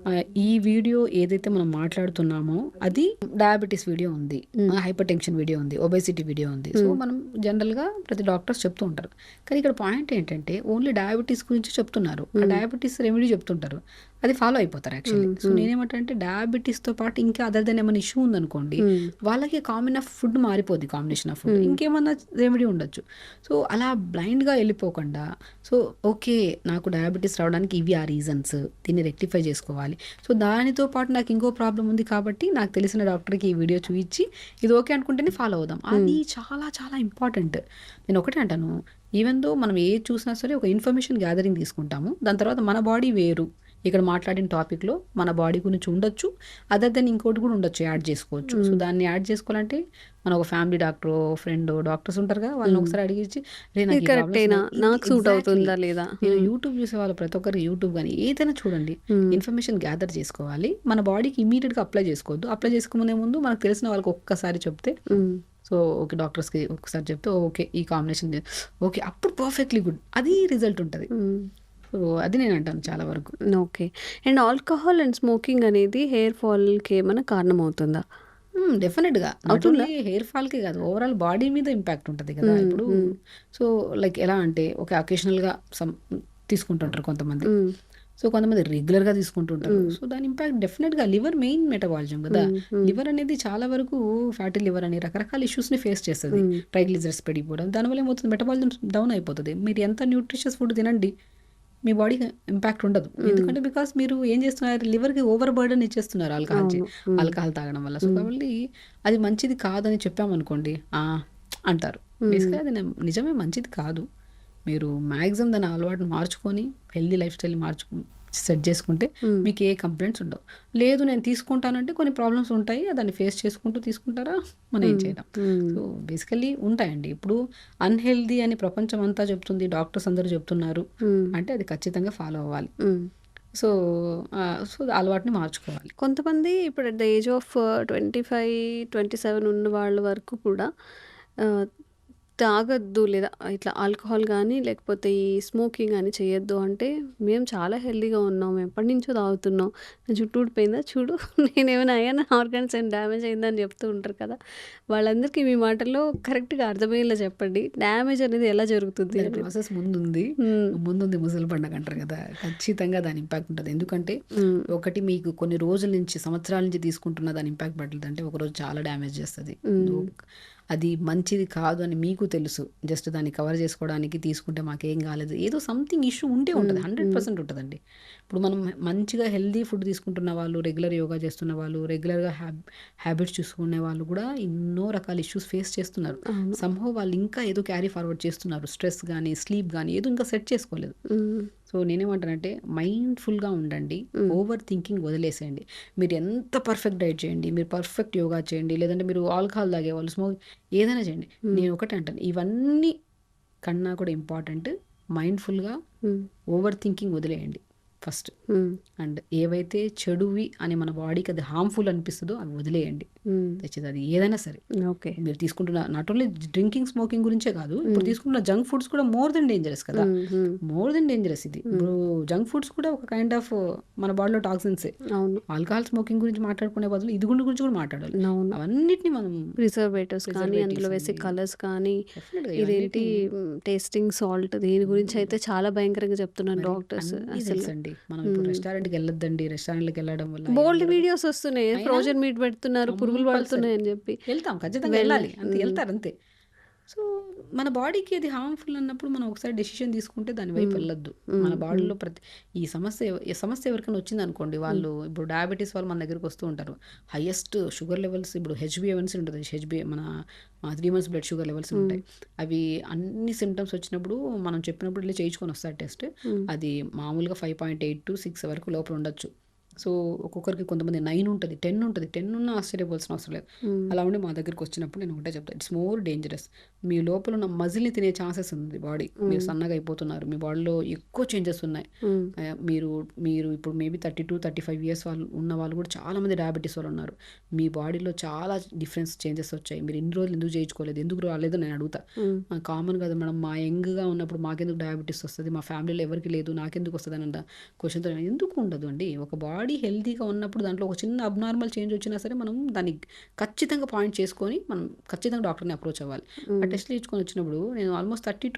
ఈ వీడియో ఏదైతే మనం మాట్లాడుతున్నామో అది డయాబెటీస్ వీడియో ఉంది, హైపర్ టెన్షన్ వీడియో ఉంది, ఒబేసిటీ వీడియో ఉంది. సో మనం జనరల్గా ప్రతి డాక్టర్స్ చెప్తూ ఉంటారు. కానీ ఇక్కడ పాయింట్ ఏంటంటే ఓన్లీ డయాబెటీస్ గురించి చెప్తున్నారు, ఆ డయాబెటీస్ రెమెడీ చెప్తుంటారు, అది ఫాలో అయిపోతారు యాక్చువల్లీ. సో నేనేమంటే డయాబెటీస్తో పాటు ఇంకా అదర్ దెన్ ఏమైనా ఇష్యూ ఉందనుకోండి, వాళ్ళకి కామన్ ఆఫ్ ఫుడ్ మారిపోద్ది, కాంబినేషన్ ఆఫ్ ఫుడ్, ఇంకేమన్నా రెమెడీ ఉండొచ్చు. సో అలా బ్లైండ్గా వెళ్ళిపోకుండా, సో ఓకే నాకు డయాబెటీస్ రావడానికి ఇవి ఆ రీజన్స్, దీన్ని రెక్టిఫై చేసుకోవాలి. సో దానితో పాటు నాకు ఇంకో ప్రాబ్లం ఉంది కాబట్టి నాకు తెలిసిన డాక్టర్కి ఈ వీడియో చూపించి ఇది ఓకే అనుకుంటేనే ఫాలో అవుదాం. అది చాలా చాలా ఇంపార్టెంట్. నేను ఒకటే అంటాను, ఈవెన్ దో మనం ఏది చూసినా సరే ఒక ఇన్ఫర్మేషన్ గ్యాదరింగ్ తీసుకుంటాము, దాని తర్వాత మన బాడీ వేరు, ఇక్కడ మాట్లాడిన టాపిక్లో మన బాడీ గురించి ఉండొచ్చు, అదర్ దెన్ ఇంకోటి కూడా ఉండొచ్చు, యాడ్ చేసుకోవచ్చు. సో దాన్ని యాడ్ చేసుకోవాలంటే మన ఒక ఫ్యామిలీ డాక్టర్, ఫ్రెండ్ డాక్టర్స్ ఉంటారు కదా, వాళ్ళని ఒకసారి అడిగించి
నాకు సూట్ అవుతుందా లేదా.
నేను యూట్యూబ్ చూసే వాళ్ళు ప్రతి ఒక్కరికి యూట్యూబ్ కానీ ఏదైనా చూడండి, ఇన్ఫర్మేషన్ గ్యాదర్ చేసుకోవాలి, మన బాడీకి ఇమీడియట్గా అప్లై చేసుకోవద్దు. అప్లై చేసుకునే ముందు మనకు తెలిసిన వాళ్ళకి ఒక్కసారి చెప్తే, సో ఓకే డాక్టర్స్కి ఒకసారి చెప్తే ఓకే ఈ కాంబినేషన్ ఓకే, అప్పుడు పర్ఫెక్ట్లీ గుడ్, అది రిజల్ట్ ఉంటుంది. సో అది నేను అంటాను చాలా వరకు.
Okay. And alcohol and smoking అనేది హెయిర్ ఫాల్కి ఏమైనా కారణం అవుతుందా?
డెఫినెట్గా అవుతుంది. హెయిర్ ఫాల్కే కాదు, ఓవరాల్ బాడీ మీద ఇంపాక్ట్ ఉంటుంది కదా ఇప్పుడు. సో లైక్ ఎలా అంటే ఒక అకేషనల్గా తీసుకుంటుంటారు కొంతమంది, సో కొంతమంది రెగ్యులర్గా తీసుకుంటుంటారు. సో దాని ఇంపాక్ట్ డెఫినెట్గా లివర్ మెయిన్ మెటబాలిజం కదా. లివర్ అనేది చాలా వరకు ఫ్యాటీ లివర్ అని రకరకాల ఇష్యూస్ని ఫేస్ చేస్తుంది. ట్రైగ్లిజరైడ్స్ పెరిగిపోవడం, దానివల్ల ఏమవుతుంది, మెటబాలిజం డౌన్ అయిపోతుంది. మీరు ఎంత న్యూట్రిషియస్ ఫుడ్ తినండి, మీ బాడీకి ఇంపాక్ట్ ఉండదు. ఎందుకంటే బికాస్ మీరు ఏం చేస్తున్నారు, లివర్కి ఓవర్ బర్డన్ ఇచ్చేస్తున్నారు ఆల్కహాల్ తాగడం వల్ల. సో కాబట్టి అది మంచిది కాదని చెప్పామనుకోండి అంటారు. బేసిక్గా అది నిజమే మంచిది కాదు. మీరు మ్యాక్సిమం దాని అలవాటును మార్చుకొని హెల్దీ లైఫ్ స్టైల్ సెట్ చేసుకుంటే మీకు ఏ కంప్లైంట్స్ ఉండవు. లేదు నేను తీసుకుంటానంటే కొన్ని ప్రాబ్లమ్స్ ఉంటాయి, దాన్ని ఫేస్ చేసుకుంటూ తీసుకుంటారా, మనం ఏం చేయడం. సో బేసికలీ ఉంటాయండి. ఇప్పుడు అన్హెల్దీ అని ప్రపంచం అంతా చెప్తుంది, డాక్టర్స్ అందరూ చెప్తున్నారు అంటే అది ఖచ్చితంగా ఫాలో అవ్వాలి. సో అలవాటుని మార్చుకోవాలి.
కొంతమంది ఇప్పుడు అట్ ద ఏజ్ ఆఫ్ 25-27 ఉన్న వాళ్ళ వరకు కూడా తాగొద్దు, లేదా ఇట్లా ఆల్కహాల్ కానీ లేకపోతే ఈ స్మోకింగ్ కానీ చేయొద్దు అంటే, మేము చాలా హెల్తీగా ఉన్నాం, మేము ఎప్పటి నుంచో తాగుతున్నాం, నా జుట్టు ఊడిపోయిందా చూడు, నేనేమైనా అయ్యానా, ఆర్గాన్స్ ఏమైనా డ్యామేజ్ అయిందని చెప్తూ ఉంటారు కదా. వాళ్ళందరికీ మీ మాటల్లో కరెక్ట్గా అర్థమయ్యేలా చెప్పండి, డ్యామేజ్ అనేది ఎలా జరుగుతుంది.
ప్రాసెస్ ముందుంది ముసలి పండుగ అంటారు కదా, ఖచ్చితంగా దాని ఇంపాక్ట్ ఉంటుంది. ఎందుకంటే ఒకటి మీకు కొన్ని రోజుల నుంచి సంవత్సరాల నుంచి తీసుకుంటున్న దాని ఇంపాక్ట్ పడుతుంది అంటే ఒకరోజు చాలా డ్యామేజ్ చేస్తుంది. అది మంచిది కాదు అని మీకు తెలుసు, జస్ట్ దాన్ని కవర్ చేసుకోవడానికి తీసుకుంటే మాకేం కాలేదు, ఏదో సంథింగ్ ఇష్యూ ఉంటే ఉంటుంది, 100% ఉంటుందండి. ఇప్పుడు మనం మంచిగా హెల్దీ ఫుడ్ తీసుకుంటున్న వాళ్ళు, రెగ్యులర్ యోగా చేస్తున్న వాళ్ళు, రెగ్యులర్గా హ్యాబిట్స్ చూసుకునే వాళ్ళు కూడా ఎన్నో రకాల ఇష్యూస్ ఫేస్ చేస్తున్నారు. సంహో వాళ్ళు ఇంకా ఏదో క్యారీ ఫార్వర్డ్ చేస్తున్నారు, స్ట్రెస్ కానీ స్లీప్ కానీ ఏదో ఇంకా సెట్ చేసుకోలేదు. సో నేనేమంటానంటే మైండ్ఫుల్గా ఉండండి, ఓవర్ థింకింగ్ వదిలేసేయండి. మీరు ఎంత పర్ఫెక్ట్ డైట్ చేయండి, మీరు పర్ఫెక్ట్ యోగా చేయండి, లేదంటే మీరు ఆల్కహాల్ తాగేవాళ్ళు, స్మోక్ ఏదైనా చేయండి, నేను ఒకటే అంటాను, ఇవన్నీ కన్నా కూడా ఇంపార్టెంట్ మైండ్ఫుల్గా ఓవర్ థింకింగ్ వదిలేయండి. ఫస్ట్. అండ్ ఏవైతే చెడువి అని మన బాడీకి అది హార్మ్ఫుల్ అనిపిస్తుందో అవి వదిలేయండి తెచ్చేది, అది ఏదైనా సరే.
ఓకే.
మీరు తీసుకుంటున్న నాట్ ఓన్లీ డ్రింకింగ్ స్మోకింగ్ గురించే కాదు, ఇప్పుడు తీసుకుంటున్న జంక్ ఫుడ్స్ కూడా మోర్ దెన్ డేంజరస్ కదా, మోర్ దెన్ డేంజరస్. ఇది ఇప్పుడు జంక్ ఫుడ్స్ కూడా ఒక కైండ్ ఆఫ్ మన బాడీలో టాక్సిన్సే.
అవును.
ఆల్కహాల్ స్మోకింగ్ గురించి మాట్లాడుకునే బదులు ఇది గురించి కూడా మాట్లాడాలి.
అవును.
అవన్నిటిని మనం
ప్రిజర్వేటివ్స్ కానీ, అందులో వేసే కలర్స్ కానీ, ఇదేంటి టేస్టింగ్ సాల్ట్, దీని గురించి అయితే చాలా భయంకరంగా చెప్తున్నారు డాక్టర్స్. అసలు
అండి మనం ఇప్పుడు రెస్టారెంట్కి వెళ్ళొద్దండి, రెస్టారెంట్కి వెళ్ళడం వల్ల
బోల్డ్ వీడియోస్ వస్తున్నాయి, ఫ్రోజన్ మీట్ పెడుతున్నారు, పురుగులు పడుతున్నాయి అని చెప్పి.
వెళ్తాం, ఖచ్చితంగా వెళ్ళాలి, అంతే వెళ్తారు అంతే. సో మన బాడీకి అది హార్మ్ఫుల్ అన్నప్పుడు మనం ఒకసారి డెసిషన్ తీసుకుంటే దాని వైపు వెళ్ళొద్దు. మన బాడీలో ఈ సమస్య ఎవరికైనా వచ్చింది అనుకోండి, వాళ్ళు ఇప్పుడు డయాబెటీస్ వాళ్ళు మన దగ్గరికి వస్తూ ఉంటారు, హైయెస్ట్ షుగర్ లెవెల్స్, ఇప్పుడు HbA1c ఉంటుంది, మన 3 months బ్లడ్ షుగర్ లెవెల్స్ ఉంటాయి. అవి అన్ని సిమ్టమ్స్ వచ్చినప్పుడు మనం చెప్పినప్పుడు ఇలా చేయించుకొని వస్తారు టెస్ట్. అది మామూలుగా 5.8 to 6 వరకు లోపల ఉండొచ్చు. సో ఒక్కొక్కరికి కొంతమంది 9 ఉంటుంది, 10 ఉంటుంది. 10 ఉన్నా ఆశ్చర్యపోవాల్సిన అవసరం లేదు. అలా ఉండి మా దగ్గరికి వచ్చినప్పుడు నేను ఒకటే చెప్తాను, ఇట్స్ మోర్ డేంజరస్. మీ లోపల ఉన్న మజిల్ని తినే ఛాన్సెస్ ఉంది బాడీ. మీరు సన్నగా అయిపోతున్నారు, మీ బాడీలో ఎక్కువ చేంజెస్ ఉన్నాయి. మీరు ఇప్పుడు మేబీ 32-35 years వాళ్ళు ఉన్న వాళ్ళు కూడా చాలామంది డయాబెటీస్ వాళ్ళు ఉన్నారు. మీ బాడీలో చాలా డిఫరెన్స్ చేంజెస్ వచ్చాయి. మీరు ఇన్ని రోజులు ఎందుకు చేయించుకోలేదు, ఎందుకు రాలేదో నేను అడుగుతా. కామన్ కదా మేడం, మా యంగ్గా ఉన్నప్పుడు మాకెందుకు డయాబెటీస్ వస్తుంది, మా ఫ్యామిలీలో ఎవరికి లేదు, నాకెందుకు వస్తుంది అని క్వశ్చన్తో ఎందుకు ఉండదు అండి. ఒక బాడీ హెల్తీగా ఉన్నప్పుడు దాంట్లో ఒక చిన్న అబ్నార్మల్ చేంజ్ వచ్చినా సరే మనం దాన్ని ఖచ్చితంగా పాయింట్ చేసుకొని మనం ఖచ్చితంగా డాక్టర్ని అప్రోచ్ అవ్వాలి. ఆ టెస్ట్లు ఇచ్చుకొని వచ్చినప్పుడు నేను ఆల్మోస్ట్ 30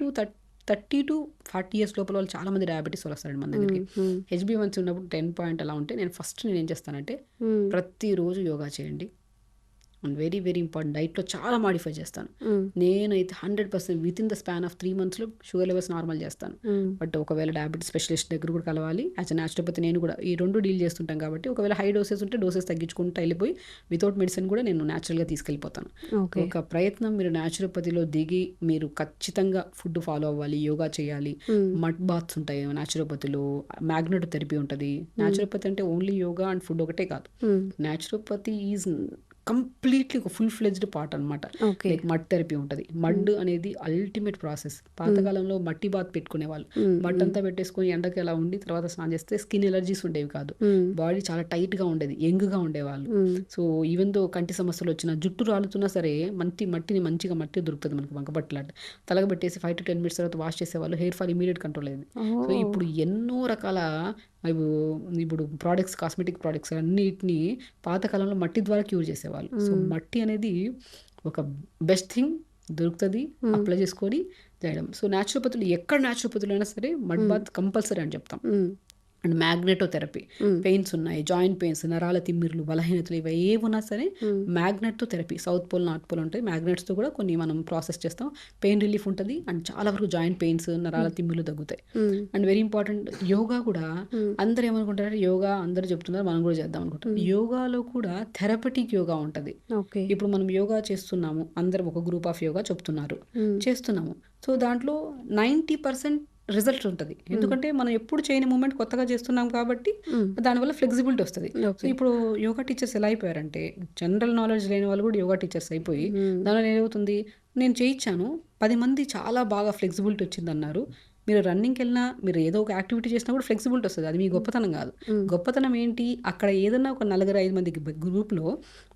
to 40 years లోపల వాళ్ళు చాలా మంది డయాబెటీస్ వాళ్ళు వస్తారండి మన దగ్గరికి. HbA1c ఉన్నప్పుడు 10 point అలా ఉంటే నేను ఏం చేస్తానంటే ప్రతిరోజు యోగా చేయండి. అండ్ వెరీ వెరీ ఇంపార్టెంట్, డైట్లో చాలా మాడిఫై చేస్తాను. నేనైతే 100% with in the span of 3 months sugar levels normal చేస్తాను. బట్ ఒకవేళ డయాబెటీస్ స్పెషలిస్ట్ దగ్గర కూడా కలవాలి. యాజ్ అ న్యాచురోపతి నేను కూడా ఈ రెండు డీల్ చేస్తుంటాం కాబట్టి ఒకవేళ హై డోసెస్ ఉంటే డోసెస్ తగ్గించుకుంటూ వెళ్ళిపోయి వితౌట్ మెడిసిన్ కూడా నేను న్యాచురల్గా తీసుకెళ్ళిపోతాను. ఒక ప్రయత్నం, మీరు న్యాచురోపతిలో దిగి మీరు ఖచ్చితంగా ఫుడ్ ఫాలో అవ్వాలి, యోగా చేయాలి. మడ్ బాత్స్ ఉంటాయి న్యాచురోపతిలో, మ్యాగ్నెట్ థెరపీ ఉంటుంది. న్యాచురోపతి అంటే ఓన్లీ యోగా అండ్ ఫుడ్ ఒకటే కాదు, న్యాచురోపతి ఈజ్ కంప్లీట్లీ ఒక ఫుల్ ఫ్లెజ్డ్ పార్ట్ అనమాట. లైక్ మడ్ థెరపీ ఉంటుంది. మడ్ అనేది అల్టిమేట్ ప్రాసెస్. పాతకాలంలో మట్టి బాత్ పెట్టుకునేవాళ్ళు, మడ్ అంతా పెట్టేసుకొని ఎండకి ఎలా ఉండి తర్వాత స్నానం చేస్తే స్కిన్ ఎలర్జీస్ ఉండేవి కాదు, బాడీ చాలా టైట్గా ఉండేది, యంగ్గా ఉండేవాళ్ళు. సో ఈవెన్ దో కంటి సమస్యలు వచ్చినా, జుట్టు రాలుతున్నా సరే మట్టిని మంచిగా మట్టి దొరుకుతుంది మనకి వంకపట్లాట, తలగబెట్టేసి 5 to 10 minutes తర్వాత వాష్ చేసేవాళ్ళు, హెయిర్ ఫాల్ ఇమీడియట్ కంట్రోల్ అయింది. సో ఇప్పుడు ఎన్నో రకాల ఇప్పుడు ప్రోడక్ట్స్, కాస్మెటిక్ ప్రోడక్ట్స్ అన్నిటిని పాతకాలంలో మట్టి ద్వారా క్యూర్ చేసేవాళ్ళు. సో మట్టి అనేది ఒక బెస్ట్ థింగ్, దొరుకుతుంది, అప్లై చేసుకొని చేయడం. సో న్యాచురోపతులు ఎక్కడ న్యాచురోపతులు అయినా సరే మడ్ బాత్ కంపల్సరీ అని చెప్తాం. అండ్ మ్యాగ్నెటోథెరపీ, పెయిన్స్ ఉన్నాయి, జాయింట్ పెయిన్స్, నరాల తిమ్మిర్లు, బలహీనతలు, ఇవి ఏమున్నా సరే మ్యాగ్నెట్తో therapy. South pole, north pole ఉంటాయి, మ్యాగ్నెట్స్తో కూడా కొన్ని మనం ప్రాసెస్ చేస్తాం. పెయిన్ రిలీఫ్ ఉంటుంది అండ్ చాలా వరకు జాయింట్ పెయిన్స్, నరాల తిమ్మిర్లు తగ్గుతాయి. అండ్ వెరీ ఇంపార్టెంట్, యోగా కూడా అందరు ఏమనుకుంటారు, యోగా అందరూ చెప్తున్నారు మనం కూడా చేద్దాం అనుకుంటాం. యోగాలో కూడా థెరపటిక్ యోగా ఉంటుంది. ఇప్పుడు మనం యోగా చేస్తున్నాము, అందరం ఒక గ్రూప్ ఆఫ్ యోగా చెప్తున్నారు, చేస్తున్నాము. సో దాంట్లో 90% రిజల్ట్ ఉంటుంది. ఎందుకంటే మనం ఎప్పుడు చేయని మూమెంట్ కొత్తగా చేస్తున్నాం కాబట్టి దానివల్ల ఫ్లెక్సిబిలిటీ వస్తుంది. సో ఇప్పుడు యోగా టీచర్స్ ఎలా అయిపోయారంటే, జనరల్ నాలెడ్జ్ లేని వాళ్ళు కూడా యోగా టీచర్స్ అయిపోయి దానివల్ల ఏమవుతుంది, నేను చేయించాను 10 మంది చాలా బాగా ఫ్లెక్సిబిలిటీ వచ్చింది అన్నారు. మీరు రన్నింగ్కి వెళ్ళినా, మీరు ఏదో ఒక యాక్టివిటీ చేసినా కూడా ఫ్లెక్సిబిలిటీ వస్తుంది. అది మీ గొప్పతనం కాదు. గొప్పతనం ఏంటి, అక్కడ ఏదన్నా ఒక 4-5 మంది గ్రూప్లో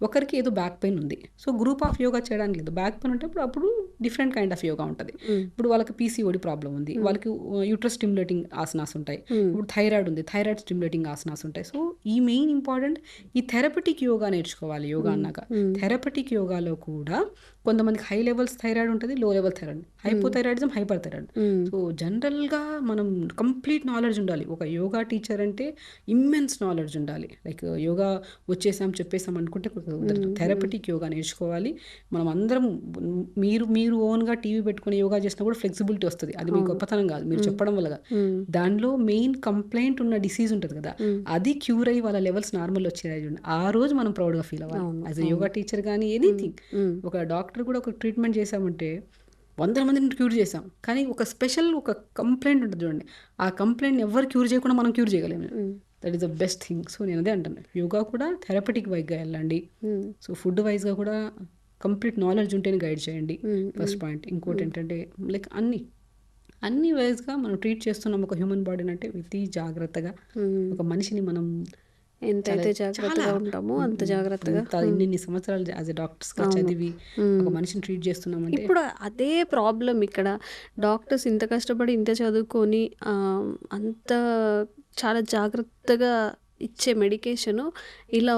ఒకరికి ఏదో బ్యాక్ పెయిన్ ఉంది, సో గ్రూప్ ఆఫ్ యోగా చేయడానికి లేదు. బ్యాక్ పెయిన్ ఉంటే అప్పుడు డిఫరెంట్ కైండ్ ఆఫ్ యోగా ఉంటుంది. ఇప్పుడు వాళ్ళకి PCOD ప్రాబ్లం ఉంది, వాళ్ళకి యూట్రస్ స్టిమ్యులేటింగ్ ఆసనాస్ ఉంటాయి. ఇప్పుడు థైరాయిడ్ ఉంది, థైరాయిడ్ స్టిమ్యులేటింగ్ ఆసనాస్ ఉంటాయి. సో ఈ మెయిన్ ఇంపార్టెంట్ ఈ థెరపటిక్ యోగా నేర్చుకోవాలి. యోగా అన్నాక థెరపటిక్ యోగాలో కూడా కొంతమందికి హై లెవెల్స్ థైరాయిడ్ ఉంటుంది, లో level thyroid, hypothyroidism, hyper thyroid. So జనరల్గా మనం కంప్లీట్ నాలెడ్జ్ ఉండాలి. ఒక యోగా టీచర్ అంటే ఇమ్మెన్స్ నాలెడ్జ్ ఉండాలి. లైక్ యోగా వచ్చేసాం చెప్పేసాం అనుకుంటే థెరపటిక్ యోగా నేర్చుకోవాలి. మనం అందరం మీరు ఓన్గా టీవీ పెట్టుకుని యోగా చేసినా కూడా ఫ్లెక్సిబిలిటీ వస్తుంది. అది మీ గొప్పతనం కాదు, మీరు చెప్పడం వల్ల. దానిలో మెయిన్ కంప్లైంట్ ఉన్న డిసీజ్ ఉంటుంది కదా, అది క్యూర్ అయ్యి వాళ్ళ లెవెల్స్ నార్మల్ వచ్చేది, ఆ రోజు మనం ప్రౌడ్గా ఫీల్ అవ్వాలి. యాజ్ ఎ యోగా టీచర్ కానీ ఎనీథింగ్. ఒక డాక్టర్ కూడా ఒక ట్రీట్మెంట్ చేసామంటే 100 మందిని క్యూర్ చేసాం, కానీ ఒక స్పెషల్ ఒక కంప్లైంట్ ఉంటుంది చూడండి, ఆ కంప్లైంట్ ఎవరు క్యూర్ చేయకుండా మనం క్యూర్ చేయగలేము. That is the best thing. So నేను అదే అంటాను, యోగా కూడా థెరపటిక్ వైజ్గా వెళ్ళండి. సో ఫుడ్ వైజ్గా కూడా కంప్లీట్ నాలెడ్జ్ ఉంటేనే గైడ్ చేయండి, ఫస్ట్ పాయింట్. ఇంకోటి ఏంటంటే లైక్ అన్ని వేస్గా మనం ట్రీట్ చేస్తున్నాం ఒక హ్యూమన్ బాడీని అంటే అతి జాగ్రత్తగా ఒక మనిషిని మనం
ఎంతైతే జాగ్రత్తగా ఉంటామో అంత జాగ్రత్తగా
ఇన్ని సంవత్సరాలు యాజ్ ఎ డాక్టర్స్గా చదివి ఒక మనిషిని ట్రీట్ చేస్తున్నామంటే
ఇప్పుడు అదే ప్రాబ్లం ఇక్కడ. డాక్టర్స్ ఇంత కష్టపడి ఇంత చదువుకొని అంత చాలా జాగ్రత్తగా ఇచ్చే మెడికేషను ఇలా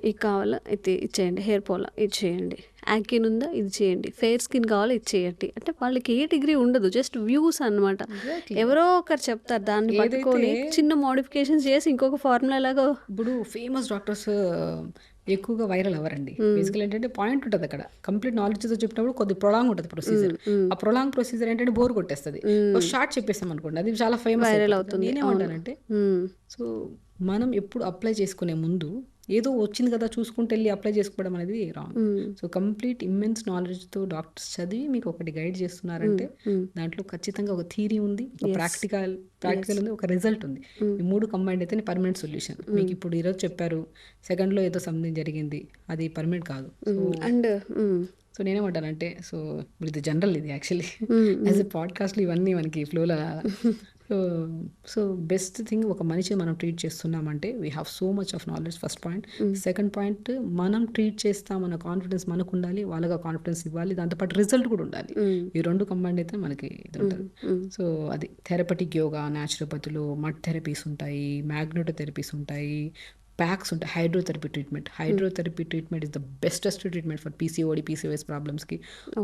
ఇది కావాలా ఇది ఇచ్చేయండి, హెయిర్ ఫాల్ ఇది చేయండి, యాకిన్ ఉందా ఇది చేయండి, ఫెయిర్ స్కిన్ కావాలా ఇది చేయండి అంటే వాళ్ళకి ఏ డిగ్రీ ఉండదు, జస్ట్ వ్యూస్ అనమాట. ఎవరో ఒకరు చెప్తారు, దాన్ని పట్టుకొని చిన్న మోడిఫికేషన్స్ చేసి ఇంకొక ఫార్ములా లాగా.
ఇప్పుడు ఫేమస్ డాక్టర్స్ ఎక్కువగా వైరల్ అవ్వరండి. బేసికల్ ఏంటంటే పాయింట్ ఉంటుంది అక్కడ, కంప్లీట్ నాలెడ్జ్ చెప్పినప్పుడు కొద్ది ప్రొలాంగ్ ఉంటుంది ప్రొసీజర్. ఆ ప్రొలాంగ్ ప్రొసీజర్ ఏంటంటే బోర్ కొట్టేస్తుంది. ఒక షార్ట్ చెప్పేస్తాం అనుకోండి, అది చాలా ఫేమస్
వైరల్ అవుతుంది.
నేనేమంటానంటే, సో మనం ఎప్పుడు అప్లై చేసుకునే ముందు ఏదో వచ్చింది కదా చూసుకుంటూ వెళ్ళి అప్లై చేసుకోవడం అనేది రాంగ్. సో కంప్లీట్ ఇమ్మెన్స్ నాలెడ్జ్తో డాక్టర్స్ చదివి మీకు ఒకటి గైడ్ చేస్తున్నారంటే దాంట్లో ఖచ్చితంగా ఒక థియరీ ఉంది, ఒక ప్రాక్టికల్ ఉంది, ఒక రిజల్ట్ ఉంది. ఈ మూడు కంబైండ్ అయితే పర్మనెంట్ సొల్యూషన్. మీకు ఇప్పుడు ఈరోజు చెప్పారు, సెకండ్లో ఏదో సంథింగ్ జరిగింది, అది పర్మనెంట్ కాదు.
అండ్
సో నేనేమంటానంటే, సో ఇప్పుడు ఇది జనరల్, ఇది యాక్చువల్లీ యాజ్ ఎ పాడ్కాస్ట్లో ఇవన్నీ మనకి ఫ్లోలో. సో బెస్ట్ థింగ్, ఒక మనిషిని మనం ట్రీట్ చేస్తున్నామంటే we have so much of knowledge, first point. Second point, మనం ట్రీట్ చేస్తామన్న కాన్ఫిడెన్స్ మనకు ఉండాలి, వాళ్ళగా కాన్ఫిడెన్స్ ఇవ్వాలి, దాంతోపాటు రిజల్ట్ కూడా ఉండాలి. ఈ రెండు కంబైండ్ అయితే మనకి ఇది ఉంటుంది. సో అది థెరపటిక్ యోగా, న్యాచురోపతిలో మడ్ థెరపీస్ ఉంటాయి, మ్యాగ్నెటో థెరపీస్ ఉంటాయి, ప్యాక్స్ ఉంటాయి, hydrotherapy treatment is the bestest treatment for PCOD, PCOS ప్రాబ్లమ్స్కి.